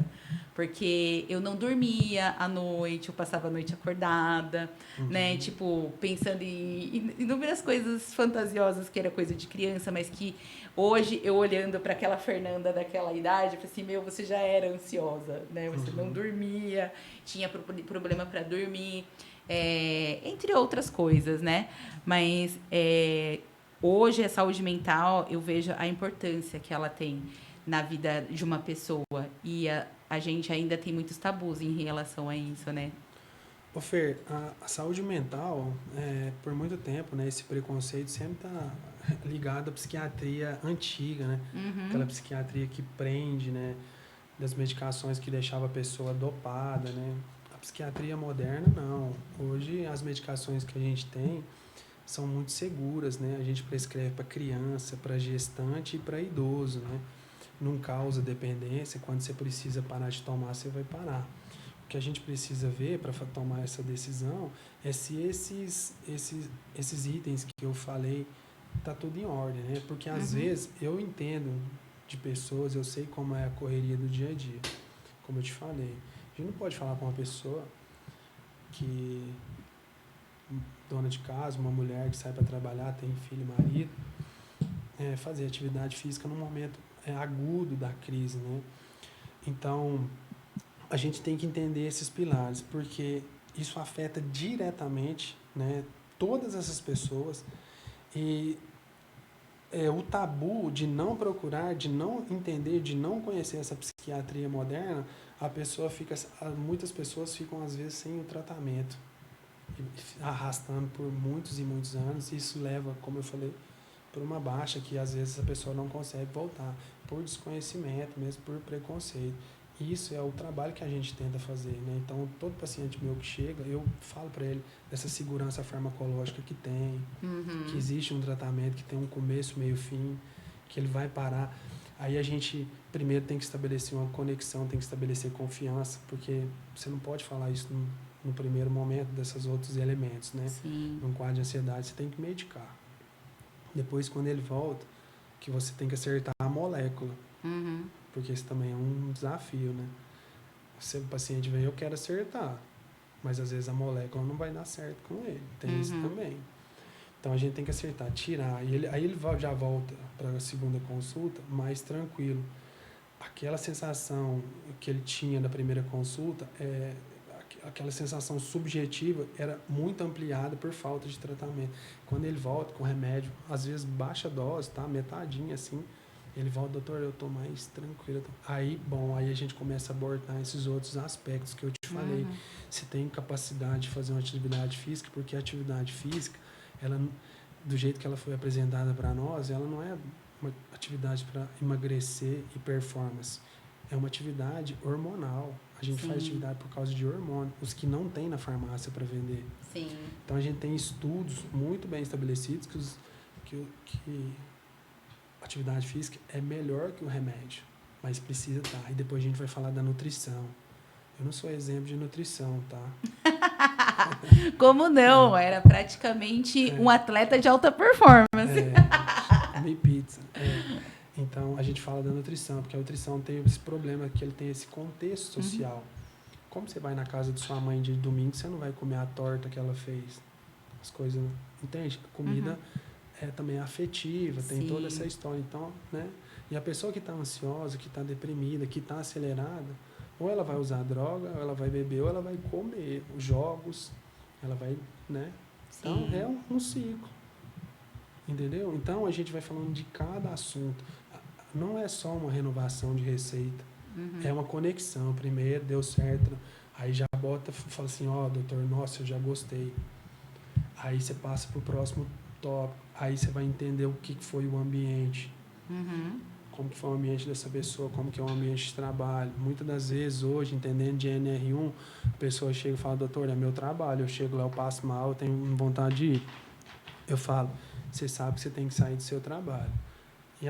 Porque eu não dormia à noite, eu passava a noite acordada, né? Tipo, pensando em inúmeras coisas fantasiosas que era coisa de criança, mas que hoje, eu olhando para aquela Fernanda daquela idade, eu falei assim, meu, você já era ansiosa, né? Você não dormia, tinha problema para dormir, entre outras coisas, né? Mas hoje a saúde mental, eu vejo a importância que ela tem na vida de uma pessoa. E a gente ainda tem muitos tabus em relação a isso, né? Ô Fer, a saúde mental, por muito tempo, né, esse preconceito sempre está ligado à psiquiatria antiga, né? Aquela psiquiatria que prende, né, das medicações que deixava a pessoa dopada, né? A psiquiatria moderna, não. Hoje, as medicações que a gente tem são muito seguras, né? A gente prescreve para criança, para gestante e para idoso, né? Não causa dependência. Quando você precisa parar de tomar, você vai parar. O que a gente precisa ver para tomar essa decisão é se esses itens que eu falei tá tudo em ordem, né? Porque às vezes eu entendo de pessoas, eu sei como é a correria do dia a dia. Como eu te falei, a gente não pode falar com uma pessoa que dona de casa, uma mulher que sai para trabalhar, tem filho e marido, fazer atividade física num momento agudo da crise, né? Então, a gente tem que entender esses pilares, porque isso afeta diretamente, né, todas essas pessoas. E o tabu de não procurar, de não entender, de não conhecer essa psiquiatria moderna, muitas pessoas ficam às vezes sem o tratamento, arrastando por muitos e muitos anos. Isso leva, como eu falei, por uma baixa que às vezes a pessoa não consegue voltar, por desconhecimento, mesmo por preconceito. Isso é o trabalho que a gente tenta fazer, né? Então, todo paciente meu que chega, eu falo para ele dessa segurança farmacológica que tem, que existe um tratamento que tem um começo, meio, fim, que ele vai parar. Aí a gente primeiro tem que estabelecer uma conexão, tem que estabelecer confiança, porque você não pode falar isso no primeiro momento desses outros elementos, né? Sim. Num quadro de ansiedade, você tem que medicar. Depois, quando ele volta, que você tem que acertar a molécula. Porque isso também é um desafio, né? Se o paciente vem, eu quero acertar, mas às vezes a molécula não vai dar certo com ele. Tem isso também. Então a gente tem que acertar, tirar. Aí ele já volta para a segunda consulta mais tranquilo. Aquela sensação que ele tinha na primeira consulta, aquela sensação subjetiva era muito ampliada por falta de tratamento. Quando ele volta com remédio, às vezes baixa dose, tá? Metadinha assim. Ele volta, doutor, eu tô mais tranquilo. Aí a gente começa a abordar esses outros aspectos que eu te falei. Se tem capacidade de fazer uma atividade física, porque a atividade física, ela, do jeito que ela foi apresentada para nós, ela não é uma atividade para emagrecer e performance. É uma atividade hormonal. A gente faz atividade por causa de hormônio, os que não tem na farmácia para vender. Sim. Então a gente tem estudos muito bem estabelecidos que atividade física é melhor que o remédio, mas precisa estar. E depois a gente vai falar da nutrição. Eu não sou exemplo de nutrição, tá? Como não? Era praticamente um atleta de alta performance. Comi pizza. Então, a gente fala da nutrição, porque a nutrição tem esse problema, que ele tem esse contexto social. Como você vai na casa de sua mãe de domingo, você não vai comer a torta que ela fez. As coisas, entende? A comida também afetiva, tem toda essa história. Então, né? E a pessoa que está ansiosa, que está deprimida, que está acelerada, ou ela vai usar droga, ou ela vai beber, ou ela vai comer os jogos, ela vai, né? Então, é um ciclo. Entendeu? Então, a gente vai falando de cada assunto. Não é só uma renovação de receita. É uma conexão. Primeiro, deu certo. Aí já bota, fala assim, ó, doutor, nossa, eu já gostei. Aí você passa pro próximo tópico. Aí você vai entender o que foi o ambiente. Como que foi o ambiente dessa pessoa, como que é o ambiente de trabalho. Muitas das vezes, hoje, entendendo de NR1, a pessoa chega e fala, doutor, é meu trabalho. Eu chego lá, eu passo mal, eu tenho vontade de ir. Eu falo, você sabe que você tem que sair do seu trabalho. E,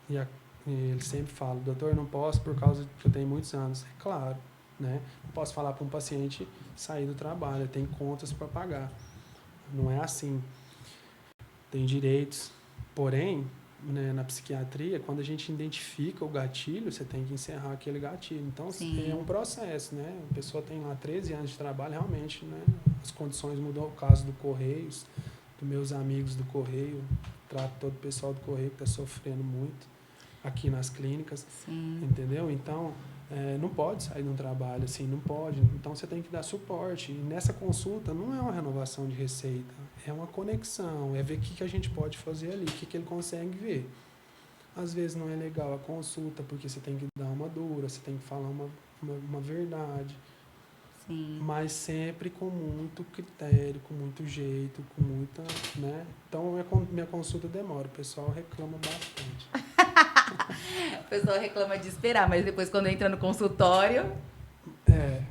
e ele sempre fala, doutor, eu não posso por causa que eu tenho muitos anos. É claro, né? Não posso falar para um paciente sair do trabalho, tem contas para pagar. Não é assim. Tem direitos. Porém, né, na psiquiatria, quando a gente identifica o gatilho, você tem que encerrar aquele gatilho. Então, é um processo, né? A pessoa tem lá 13 anos de trabalho, realmente, né? As condições mudam. O caso do Correios, dos meus amigos do Correio, trato todo o pessoal do Correio que está sofrendo muito aqui nas clínicas, entendeu? Então, não pode sair de um trabalho assim, não pode. Então, você tem que dar suporte. E nessa consulta, não é uma renovação de receita, é uma conexão, é ver o que a gente pode fazer ali, o que ele consegue ver. Às vezes não é legal a consulta, porque você tem que dar uma dura, você tem que falar uma verdade. Sim. Mas sempre com muito critério, com muito jeito, com muita, né? Então, minha consulta demora, o pessoal reclama bastante. O pessoal reclama de esperar, mas depois quando entra no consultório,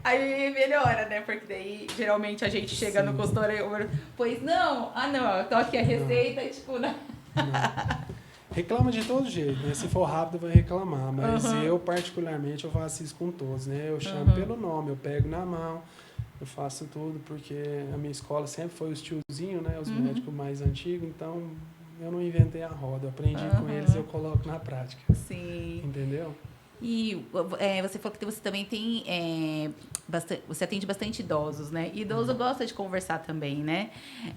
aí melhora, né? Porque daí, geralmente, a gente chega no consultório e pois não, tô aqui a receita e tipo, né? Não. Reclama de todo jeito, né? Se for rápido, vai reclamar. Mas eu, particularmente, eu faço isso com todos, né? Eu chamo pelo nome, eu pego na mão, eu faço tudo, porque a minha escola sempre foi os tiozinhos, né? Os médicos mais antigos, então eu não inventei a roda. Eu aprendi com eles e eu coloco na prática. Sim. Entendeu? E você falou que você também tem você atende bastante idosos, né? E idoso gosta de conversar também, né?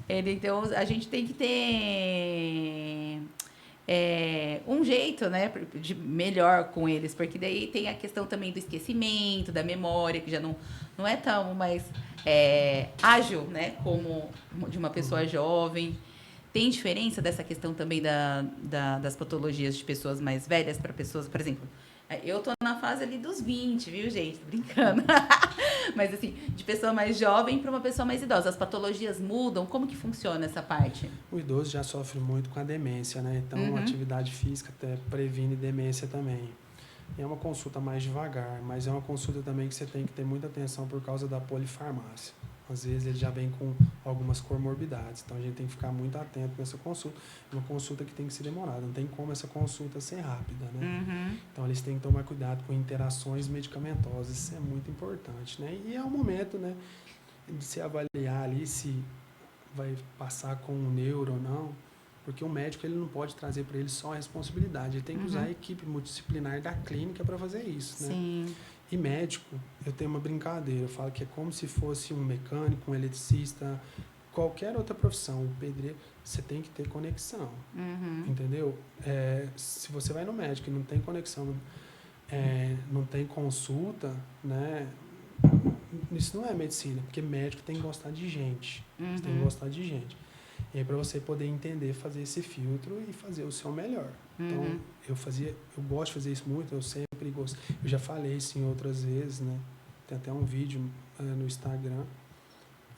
Então, a gente tem que ter um jeito, né, de melhor com eles, porque daí tem a questão também do esquecimento, da memória, que já não é tão mais ágil, né, como de uma pessoa jovem. Tem diferença dessa questão também das patologias de pessoas mais velhas para pessoas, por exemplo, eu tô na fase ali dos 20, viu, gente? Tô brincando. Mas, assim, de pessoa mais jovem para uma pessoa mais idosa. As patologias mudam? Como que funciona essa parte? O idoso já sofre muito com a demência, né? Então, a atividade física até previne demência também. E é uma consulta mais devagar, mas é uma consulta também que você tem que ter muita atenção por causa da polifarmácia. Às vezes ele já vem com algumas comorbidades, então a gente tem que ficar muito atento nessa consulta. É uma consulta que tem que ser demorada, não tem como essa consulta ser rápida, né? Então eles têm que tomar cuidado com interações medicamentosas, isso é muito importante, né? E é o momento, né, de se avaliar ali se vai passar com um neuro ou não, porque o médico ele não pode trazer para ele só a responsabilidade, ele tem que usar a equipe multidisciplinar da clínica para fazer isso, né? Sim. E médico, eu tenho uma brincadeira, eu falo que é como se fosse um mecânico, um eletricista, qualquer outra profissão, o pedreiro, você tem que ter conexão, entendeu? Se você vai no médico e não tem conexão, não tem consulta, né? Isso não é medicina, porque médico tem que gostar de gente, você tem que gostar de gente. E aí, para você poder entender, fazer esse filtro e fazer o seu melhor. Então, eu gosto de fazer isso muito, eu sempre gosto. Eu já falei isso em outras vezes, né? Tem até um vídeo no Instagram.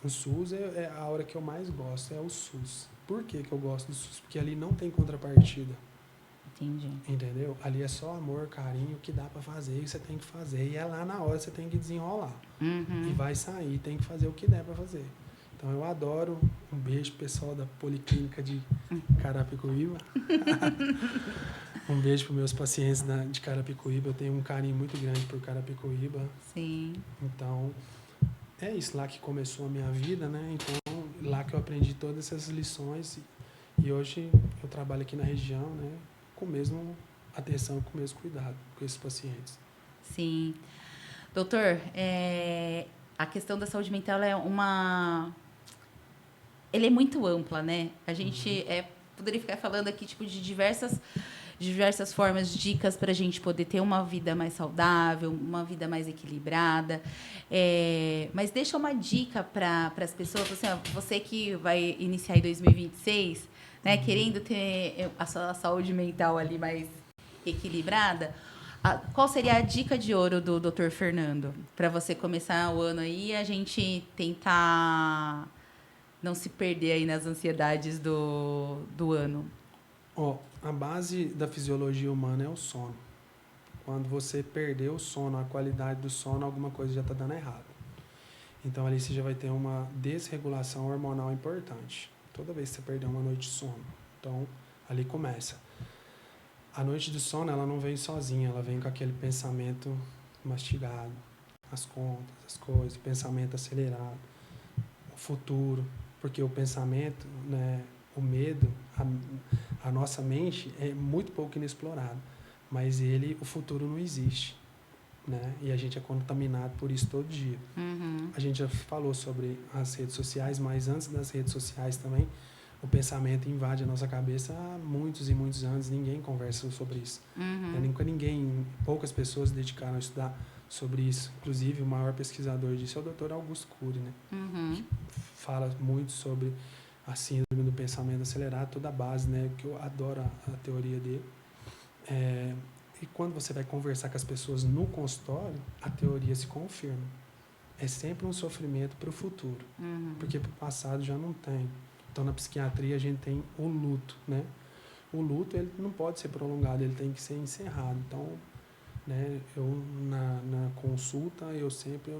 O SUS é a hora que eu mais gosto, é o SUS. Por que eu gosto do SUS? Porque ali não tem contrapartida. Entendi. Entendeu? Ali é só amor, carinho, o que dá para fazer, o que você tem que fazer. E é lá na hora que você tem que desenrolar. E vai sair, tem que fazer o que der para fazer. Então, eu adoro. Um beijo, pessoal da Policlínica de Carapicuíba. Um beijo para meus pacientes de Carapicuíba. Eu tenho um carinho muito grande por Carapicuíba. Sim. Então, é isso. Lá que começou a minha vida, né? Então, lá que eu aprendi todas essas lições. E hoje eu trabalho aqui na região, né? Com a mesma atenção, com o mesmo cuidado com esses pacientes. Sim. Doutor, a questão da saúde mental ela é muito ampla, né? A gente poderia ficar falando aqui tipo de diversas formas, dicas para a gente poder ter uma vida mais saudável, uma vida mais equilibrada. Mas deixa uma dica para as pessoas, assim, ó, você que vai iniciar em 2026, né, querendo ter a sua saúde mental ali mais equilibrada, qual seria a dica de ouro do Dr. Fernando para você começar o ano aí e a gente tentar não se perder aí nas ansiedades do ano? A base da fisiologia humana é o sono. Quando você perder o sono, a qualidade do sono, alguma coisa já está dando errado. Então ali você já vai ter uma desregulação hormonal importante. Toda vez que você perder uma noite de sono. Então ali começa. A noite de sono, ela não vem sozinha, ela vem com aquele pensamento mastigado, as contas, as coisas, pensamento acelerado, o futuro, porque o pensamento, né, o medo, a nossa mente é muito pouco inexplorado, mas o futuro não existe, né? E a gente é contaminado por isso todo dia. A gente já falou sobre as redes sociais, mas antes das redes sociais também, o pensamento invade a nossa cabeça há muitos e muitos anos, ninguém conversa sobre isso. Nunca poucas pessoas se dedicaram a estudar sobre isso. Inclusive, o maior pesquisador disso é o Dr. Augusto Cury, né? Que fala muito sobre a síndrome do pensamento acelerado, toda a base, né? Que eu adoro a teoria dele. E quando você vai conversar com as pessoas no consultório, a teoria se confirma. É sempre um sofrimento para o futuro, porque para o passado já não tem. Então, na psiquiatria, a gente tem o luto, né? O luto, ele não pode ser prolongado, ele tem que ser encerrado. Então, né, eu na consulta, eu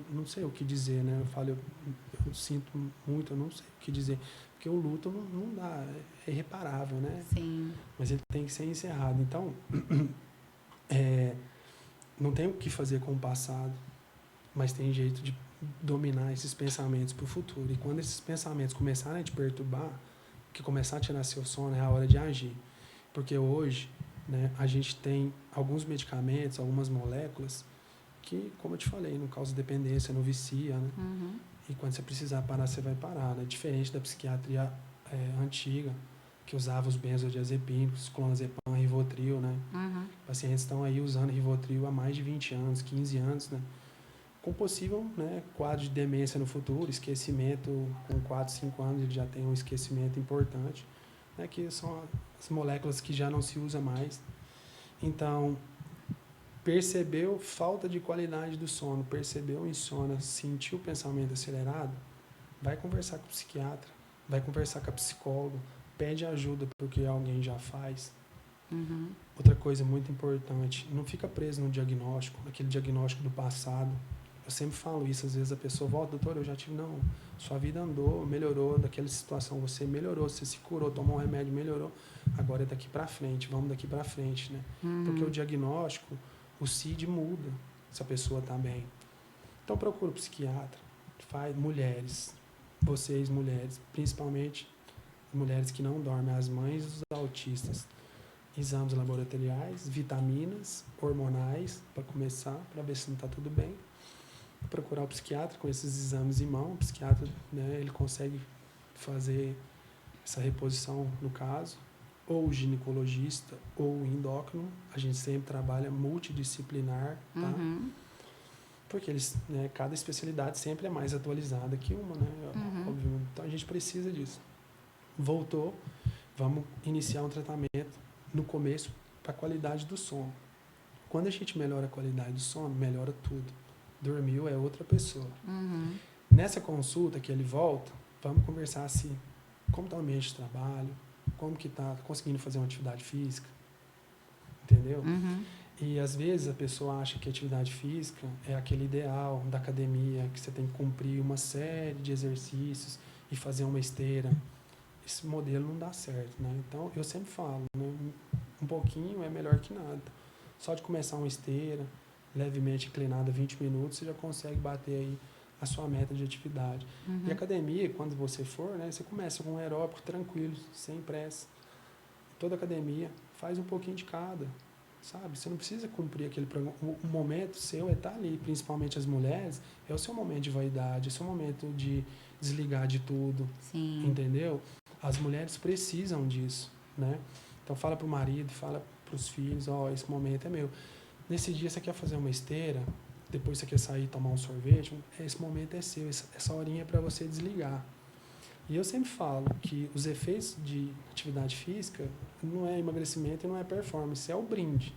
não sei o que dizer, né? Eu falo, eu sinto muito, eu não sei o que dizer. Porque o luto não dá, é irreparável, né? Sim. Mas ele tem que ser encerrado. Então, não tem o que fazer com o passado, mas tem jeito de dominar esses pensamentos para o futuro. E quando esses pensamentos começarem a te perturbar, que começar a tirar seu sono, é a hora de agir. Porque hoje, né, a gente tem alguns medicamentos, algumas moléculas que, como eu te falei, não causa dependência, não vicia, né? E quando você precisar parar, você vai parar, né? Diferente da psiquiatria antiga, que usava os benzodiazepínicos, clonazepam, Rivotril, né? Pacientes estão aí usando Rivotril há mais de 20 anos, 15 anos, né? Com possível, né, quadro de demência no futuro, esquecimento, com 4, 5 anos ele já tem um esquecimento importante, né, que são as moléculas que já não se usa mais. Então, percebeu falta de qualidade do sono, percebeu insônia, sentiu o pensamento acelerado, vai conversar com o psiquiatra, vai conversar com a psicóloga, pede ajuda porque alguém já faz. Outra coisa muito importante, não fica preso no diagnóstico, aquele diagnóstico do passado. Eu sempre falo isso, às vezes a pessoa volta, doutor, eu já tive, não, sua vida andou, melhorou daquela situação, você melhorou, você se curou, tomou um remédio, melhorou, agora é daqui para frente, vamos daqui para frente, né? Porque o diagnóstico, o CID muda, se a pessoa está bem. Então procura o psiquiatra, mulheres, vocês mulheres, principalmente mulheres que não dormem, as mães dos autistas, exames laboratoriais, vitaminas, hormonais, para começar, para ver se não está tudo bem. Procurar o psiquiatra com esses exames em mão. O psiquiatra, né, ele consegue fazer essa reposição no caso. Ou o ginecologista, ou o endócrino. A gente sempre trabalha multidisciplinar, tá? Porque eles, né, cada especialidade sempre é mais atualizada que uma, né? Óbvio. Então a gente precisa disso. Voltou, vamos iniciar um tratamento no começo para a qualidade do sono. Quando a gente melhora a qualidade do sono, melhora tudo. Dormiu é outra pessoa. Nessa consulta que ele volta, vamos conversar assim, como está o ambiente de trabalho, como que está conseguindo fazer uma atividade física, entendeu? E às vezes a pessoa acha que a atividade física é aquele ideal da academia, que você tem que cumprir uma série de exercícios e fazer uma esteira. Esse modelo não dá certo, né? Então, eu sempre falo, né, um pouquinho é melhor que nada. Só de começar uma esteira, levemente inclinada, 20 minutos, você já consegue bater aí a sua meta de atividade. E academia, quando você for, né, você começa com um aeróbico tranquilo, sem pressa. Toda academia, faz um pouquinho de cada, sabe? Você não precisa cumprir aquele programa. O momento seu é estar ali, principalmente as mulheres, é o seu momento de vaidade, é o seu momento de desligar de tudo. Sim. Entendeu? As mulheres precisam disso, né? Então fala pro marido, fala pros filhos, esse momento é meu. Nesse dia você quer fazer uma esteira, depois você quer sair e tomar um sorvete, esse momento é seu, essa horinha é para você desligar. E eu sempre falo que os efeitos de atividade física não é emagrecimento e não é performance, é o brinde.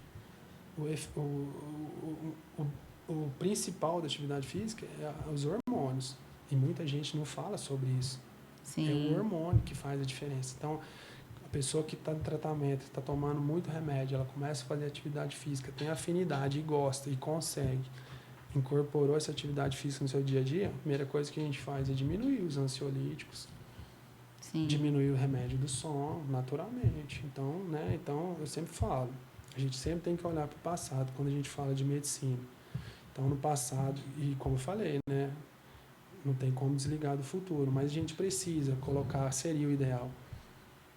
O principal da atividade física é os hormônios. E muita gente não fala sobre isso. Sim. É o hormônio que faz a diferença. Então, a pessoa que está em tratamento, está tomando muito remédio, ela começa a fazer atividade física, tem afinidade e gosta e consegue, incorporou essa atividade física no seu dia a dia, a primeira coisa que a gente faz é diminuir os ansiolíticos, Sim. diminuir o remédio do sono, naturalmente. Então, então, eu sempre falo, a gente sempre tem que olhar para o passado quando a gente fala de medicina. Então, no passado, e como eu falei, né, não tem como desligar do futuro, mas a gente precisa colocar, seria o ideal,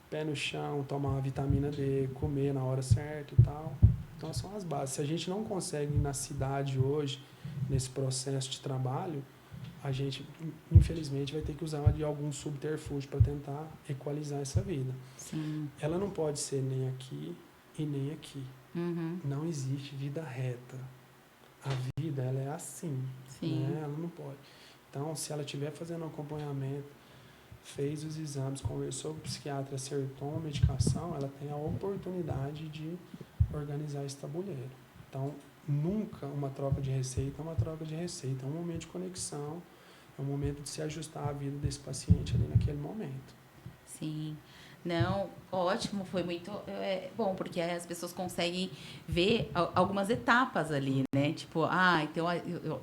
pé no chão, tomar uma vitamina D, comer na hora certa e tal. Então, são as bases. Se a gente não consegue na cidade hoje, nesse processo de trabalho, a gente, infelizmente, vai ter que usar de algum subterfúgio para tentar equalizar essa vida. Sim. Ela não pode ser nem aqui e nem aqui. Uhum. Não existe vida reta. A vida, ela é assim. Sim. Né? Ela não pode. Então, se ela estiver fazendo um acompanhamento, fez os exames, conversou com o psiquiatra, acertou uma medicação, ela tem a oportunidade de organizar esse tabuleiro. Então, nunca uma troca de receita é uma troca de receita, é um momento de conexão, é um momento de se ajustar à vida desse paciente ali naquele momento. Sim. Não, ótimo, foi muito bom, porque as pessoas conseguem ver algumas etapas ali, né? Tipo, então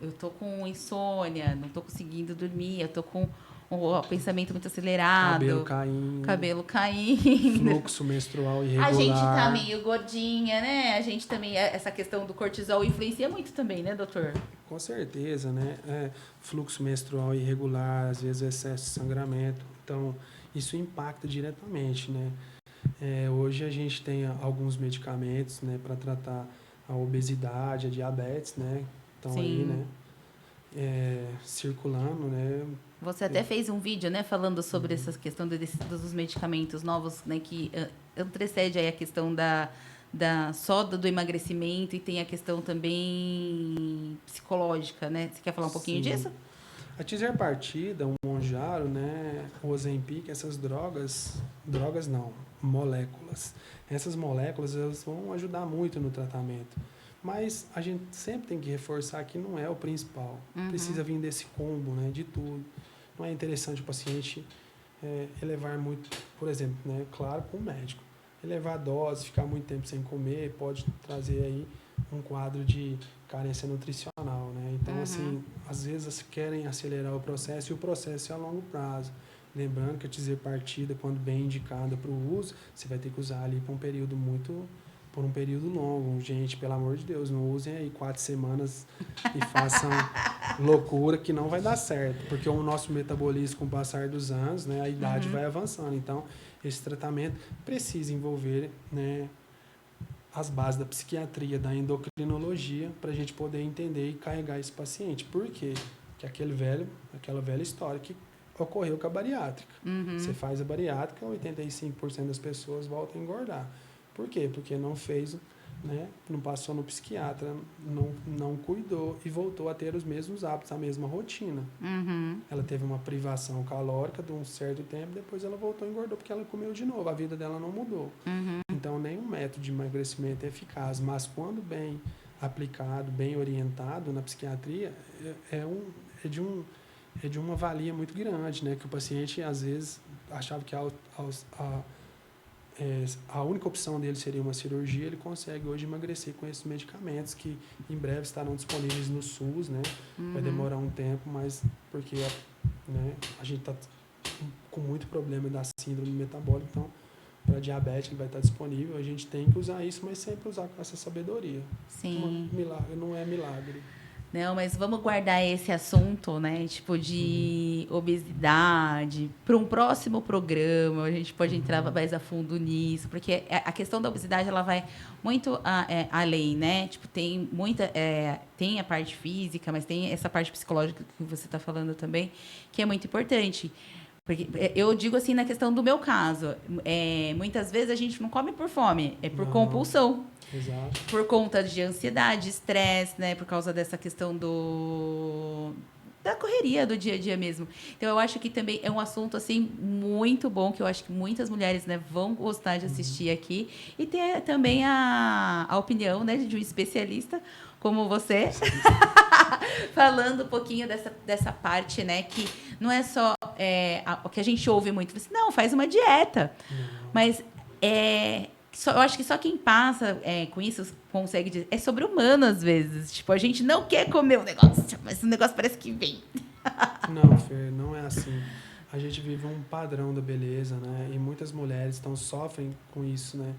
eu tô com insônia, não tô conseguindo dormir, eu tô com o pensamento muito acelerado. Cabelo caindo. Fluxo menstrual irregular. A gente tá meio gordinha, né? A gente também, essa questão do cortisol influencia muito também, né, doutor? Com certeza, né? Fluxo menstrual irregular, às vezes excesso de sangramento. Então, isso impacta diretamente, né? Hoje a gente tem alguns medicamentos, né, para tratar a obesidade, a diabetes, né? Estão aí, né? Circulando, né? Você até fez um vídeo, né, falando sobre essa questão dos medicamentos novos, né, que antecede aí a questão só do emagrecimento e tem a questão também psicológica, né? Você quer falar um pouquinho disso? A tizerpartida, o Monjaro, né, o Ozempic, essas drogas não, moléculas. Essas moléculas, elas vão ajudar muito no tratamento. Mas a gente sempre tem que reforçar que não é o principal. Precisa vir desse combo, né, de tudo. Não é interessante o paciente elevar muito, por exemplo, né, claro, com o médico. Elevar a dose, ficar muito tempo sem comer, pode trazer aí um quadro de carência nutricional, né? Então, assim, às vezes querem acelerar o processo e o processo é a longo prazo. Lembrando que a tizerpartida, quando bem indicada para o uso, você vai ter que usar ali por um período longo. Gente, pelo amor de Deus, não usem aí 4 semanas e façam loucura que não vai dar certo, porque o nosso metabolismo, com o passar dos anos, né, a idade vai avançando. Então, esse tratamento precisa envolver, né, as bases da psiquiatria, da endocrinologia, para a gente poder entender e carregar esse paciente. Por quê? Porque aquela velha história que ocorreu com a bariátrica. Você faz a bariátrica, 85% das pessoas voltam a engordar. Por quê? Porque não fez, né, não passou no psiquiatra, não cuidou e voltou a ter os mesmos hábitos, a mesma rotina. Ela teve uma privação calórica de um certo tempo, depois ela voltou e engordou porque ela comeu de novo, a vida dela não mudou. Então, nenhum método de emagrecimento é eficaz, mas quando bem aplicado, bem orientado na psiquiatria, é de uma valia muito grande, né? Que o paciente, às vezes, achava que a única opção dele seria uma cirurgia, ele consegue hoje emagrecer com esses medicamentos que em breve estarão disponíveis no SUS, né? Vai demorar um tempo, mas porque né, a gente está com muito problema da síndrome metabólica, então para diabetes ele vai estar disponível, a gente tem que usar isso, mas sempre usar com essa sabedoria. Sim. Não é milagre. Não, mas vamos guardar esse assunto, né? Tipo, de obesidade para um próximo programa. A gente pode entrar mais a fundo nisso, porque a questão da obesidade ela vai muito além, né? Tipo, tem muita, tem a parte física, mas tem essa parte psicológica que você está falando também, que é muito importante. Porque eu digo assim na questão do meu caso, muitas vezes a gente não come por fome, é por compulsão. Exato. Por conta de ansiedade, estresse, né? Por causa dessa questão da correria do dia a dia mesmo. Então, eu acho que também é um assunto, assim, muito bom, que eu acho que muitas mulheres, né, vão gostar de assistir aqui. E ter também a opinião, né, de um especialista como você, falando um pouquinho dessa parte, né, que não é só o que a gente ouve muito. Assim, não, faz uma dieta. Não. Mas eu acho que só quem passa com isso consegue dizer. É sobre-humano, às vezes. Tipo, a gente não quer comer o negócio, mas o negócio parece que vem. Não, Fer, não é assim. A gente vive um padrão da beleza, né? E muitas mulheres sofrem com isso, né?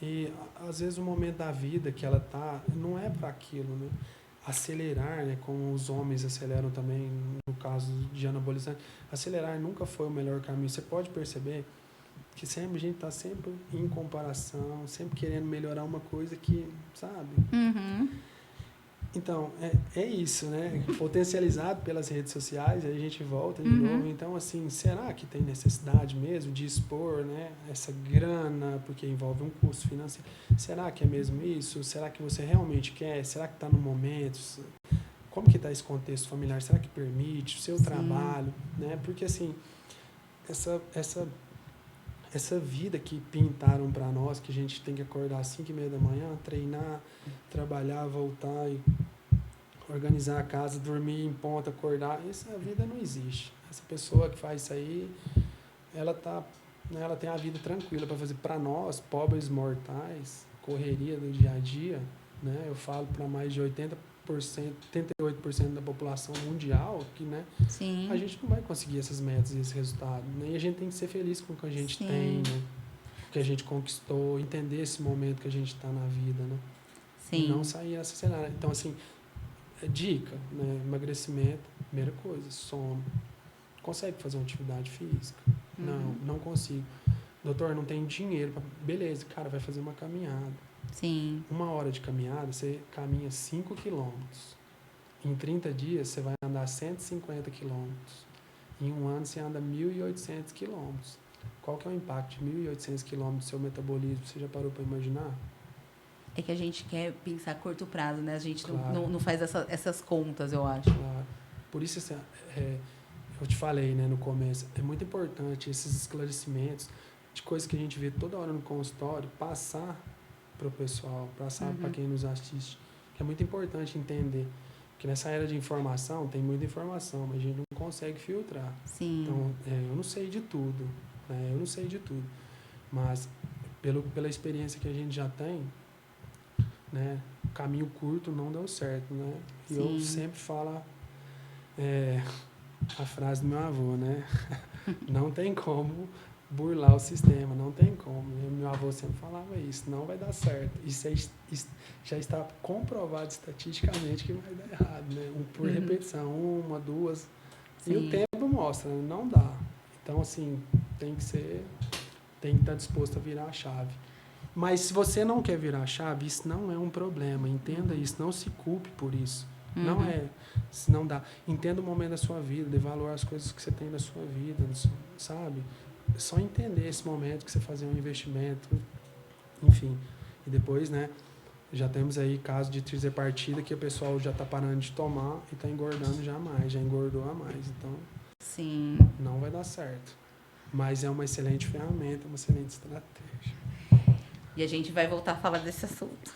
E às vezes o momento da vida que ela tá não é para aquilo, né? Acelerar, né? Como os homens aceleram também, no caso de anabolizante, acelerar nunca foi o melhor caminho. Você pode perceber que sempre a gente está sempre em comparação, sempre querendo melhorar uma coisa que, sabe? Uhum. Então, é isso, né? Potencializado pelas redes sociais, aí a gente volta de Uhum. novo. Então, assim, será que tem necessidade mesmo de expor, né, essa grana, porque envolve um custo financeiro? Será que é mesmo isso? Será que você realmente quer? Será que está no momento? Como que está esse contexto familiar? Será que permite? O seu Sim. trabalho, né? Porque, assim, essa vida que pintaram para nós, que a gente tem que acordar às 5h30 da manhã, treinar, trabalhar, voltar e organizar a casa, dormir em ponta, acordar, essa vida não existe. Essa pessoa que faz isso aí, ela tem a vida tranquila para fazer. Para nós, pobres mortais, correria do dia a dia, né? Eu falo para mais de 88% da população mundial que, né, Sim. a gente não vai conseguir essas metas e esse resultado. Né? E a gente tem que ser feliz com o que a gente Sim. tem, né? O que a gente conquistou, entender esse momento que a gente está na vida, né? Sim. E não sair nessa cenário. Então, assim, dica, né? Emagrecimento, primeira coisa, sono. Consegue fazer uma atividade física? Uhum. Não consigo. Doutor, não tem dinheiro. Beleza, cara, vai fazer uma caminhada. Sim. 1 hora de caminhada, você caminha 5 quilômetros. Em 30 dias, você vai andar 150 quilômetros. Em 1 ano, você anda 1.800 quilômetros. Qual que é o impacto de 1.800 quilômetros no seu metabolismo? Você já parou para imaginar? É que a gente quer pensar a curto prazo, né? A gente Claro. não faz essas contas, eu acho. Claro. Por isso, assim, eu te falei, né, no começo, é muito importante esses esclarecimentos de coisas que a gente vê toda hora no consultório, passar para o pessoal, passar para quem nos assiste. Que é muito importante entender que nessa era de informação, tem muita informação, mas a gente não consegue filtrar. Sim. Então, eu não sei de tudo, né? Eu não sei de tudo. Mas, pela experiência que a gente já tem, né, o caminho curto não deu certo, né? E eu sempre falo a frase do meu avô, né? Não tem como burlar o sistema, não tem como. E meu avô sempre falava isso, não vai dar certo. Isso já está comprovado estatisticamente que vai dar errado, né? Por repetição, 1, 2. Sim. E o tempo mostra, né? Não dá. Então, assim, tem que estar disposto a virar a chave. Mas se você não quer virar a chave, isso não é um problema. Entenda isso, não se culpe por isso. Não é, se não dá. Entenda o momento da sua vida, dê valor às coisas que você tem na sua vida, sabe? Só entender esse momento que você fazer um investimento, enfim. E depois, né, já temos aí caso de trizepartida que o pessoal já está parando de tomar e está engordando já mais, já engordou a mais. Então, Sim. não vai dar certo. Mas é uma excelente ferramenta, uma excelente estratégia. E a gente vai voltar a falar desse assunto.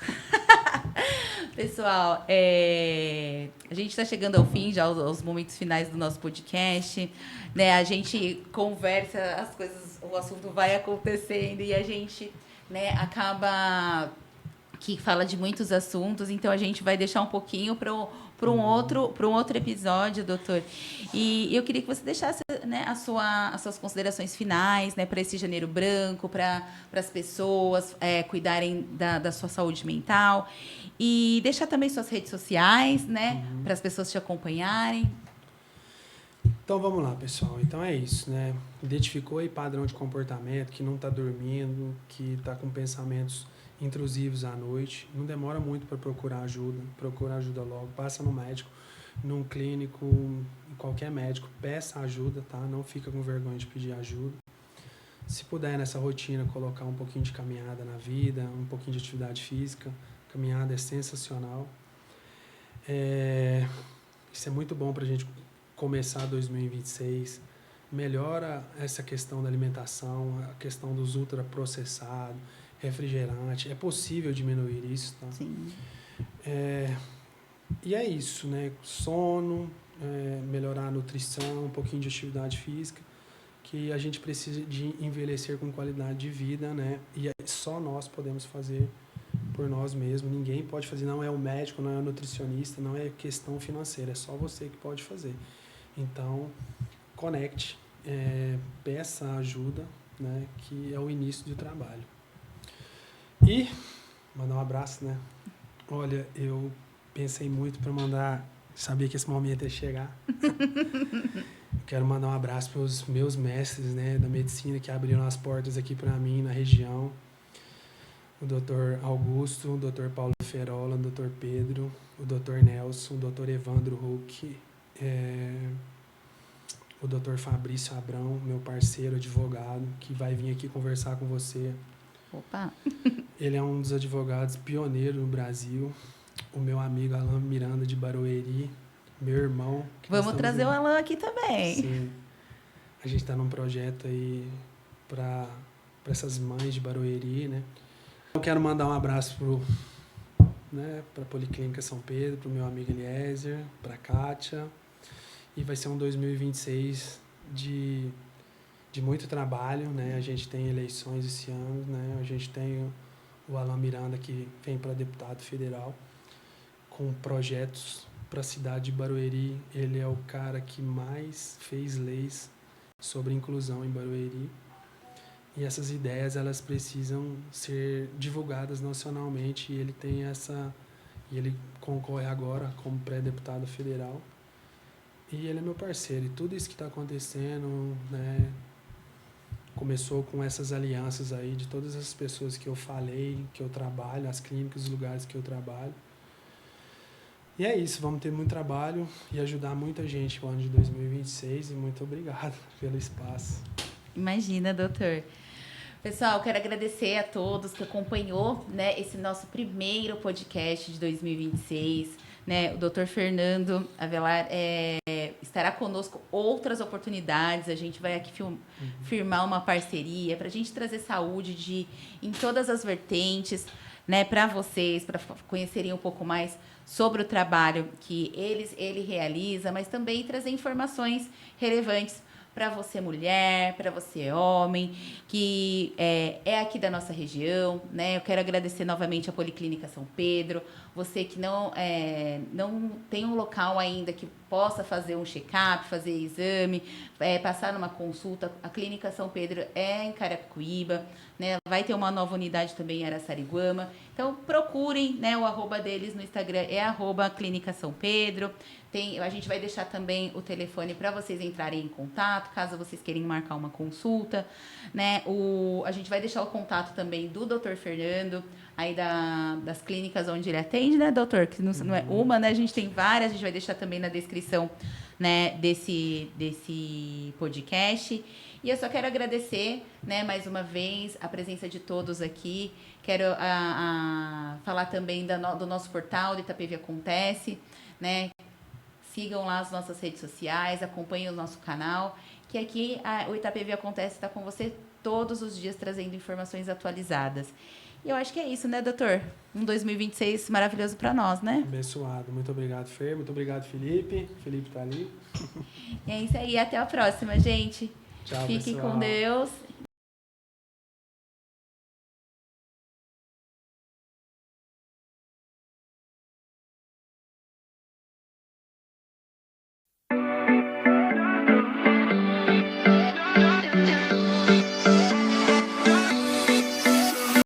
Pessoal, a gente está chegando ao fim, já aos momentos finais do nosso podcast. Né? A gente conversa, as coisas, o assunto vai acontecendo e a gente, né, acaba que fala de muitos assuntos, então a gente vai deixar um pouquinho para um outro episódio, doutor. E eu queria que você deixasse, né, as suas considerações finais, né, para esse Janeiro Branco, para as pessoas cuidarem da sua saúde mental e deixar também suas redes sociais, né, para as pessoas te acompanharem. Então vamos lá, pessoal. Então é isso, né? Identificou aí padrão de comportamento, que não está dormindo, que está com pensamentos intrusivos à noite. Não demora muito para procurar ajuda. Procura ajuda logo. Passa no médico, num clínico, em qualquer médico. Peça ajuda, tá? Não fica com vergonha de pedir ajuda. Se puder, nessa rotina, colocar um pouquinho de caminhada na vida, um pouquinho de atividade física. Caminhada é sensacional. Isso é muito bom para a gente começar 2026, melhora essa questão da alimentação, a questão dos ultraprocessados, refrigerante. É possível diminuir isso, tá? Sim. E é isso, né? Sono, melhorar a nutrição, um pouquinho de atividade física, que a gente precisa de envelhecer com qualidade de vida, né? E só nós podemos fazer por nós mesmos. Ninguém pode fazer, não é o médico, não é o nutricionista, não é questão financeira, é só você que pode fazer. Então, conecte, peça ajuda, né? Que é o início do trabalho. E mandar um abraço, né? Olha, eu pensei muito para mandar, sabia que esse momento ia chegar. Quero mandar um abraço para os meus mestres, né, da medicina que abriram as portas aqui para mim na região. O Dr. Augusto, o Dr. Paulo Ferola, o Dr. Pedro, o Dr. Nelson, o Dr. Evandro Huck, o Dr. Fabrício Abrão, meu parceiro advogado, que vai vir aqui conversar com você. Opa! Ele é um dos advogados pioneiros no Brasil. O meu amigo Alan Miranda de Barueri, meu irmão. Vamos trazer o Alan aqui também. Sim. A gente está num projeto aí para essas mães de Barueri, né? Eu quero mandar um abraço para a Policlínica São Pedro, para o meu amigo Eliezer, para a Kátia. E vai ser um 2026 de muito trabalho, né? A gente tem eleições esse ano, né? A gente tem o Alan Miranda, que vem para deputado federal, com projetos para a cidade de Barueri. Ele é o cara que mais fez leis sobre inclusão em Barueri. E essas ideias, elas precisam ser divulgadas nacionalmente, e ele tem e ele concorre agora como pré-deputado federal. E ele é meu parceiro, e tudo isso que está acontecendo, né, começou com essas alianças aí de todas as pessoas que eu falei, que eu trabalho, as clínicas, os lugares que eu trabalho. E é isso, vamos ter muito trabalho e ajudar muita gente no ano de 2026, e muito obrigado pelo espaço. Imagina, doutor. Pessoal, quero agradecer a todos que acompanhou, né, esse nosso primeiro podcast de 2026. Né? O doutor Fernando Avelar estará conosco outras oportunidades. A gente vai aqui firmar uma parceria para a gente trazer saúde em todas as vertentes, né, para vocês, para conhecerem um pouco mais sobre o trabalho que ele realiza, mas também trazer informações relevantes para você mulher, para você homem, que é aqui da nossa região, né? Eu quero agradecer novamente a Policlínica São Pedro, você que não tem um local ainda que possa fazer um check-up, fazer exame, passar numa consulta. A Clínica São Pedro é em Carapicuíba, né? Vai ter uma nova unidade também em Araçariguama. Então, procurem, né? O @, deles no Instagram é @Clínica São Pedro. A gente vai deixar também o telefone para vocês entrarem em contato, caso vocês queiram marcar uma consulta, né? A gente vai deixar o contato também do Dr. Fernando, aí das clínicas onde ele atende, né, doutor? Que não é uma, né? A gente tem várias, a gente vai deixar também na descrição, né, desse podcast. E eu só quero agradecer, né, mais uma vez a presença de todos aqui. Quero falar também do nosso portal, do Itapevi Acontece, né? Sigam lá as nossas redes sociais, acompanhem o nosso canal, que aqui o Itapevi Acontece está com você todos os dias trazendo informações atualizadas. E eu acho que é isso, né, doutor? Um 2026 maravilhoso para nós, né? Abençoado. Muito obrigado, Fer. Muito obrigado, Felipe. Felipe está ali. E é isso aí. Até a próxima, gente. Tchau, Fiquem pessoal. com Deus.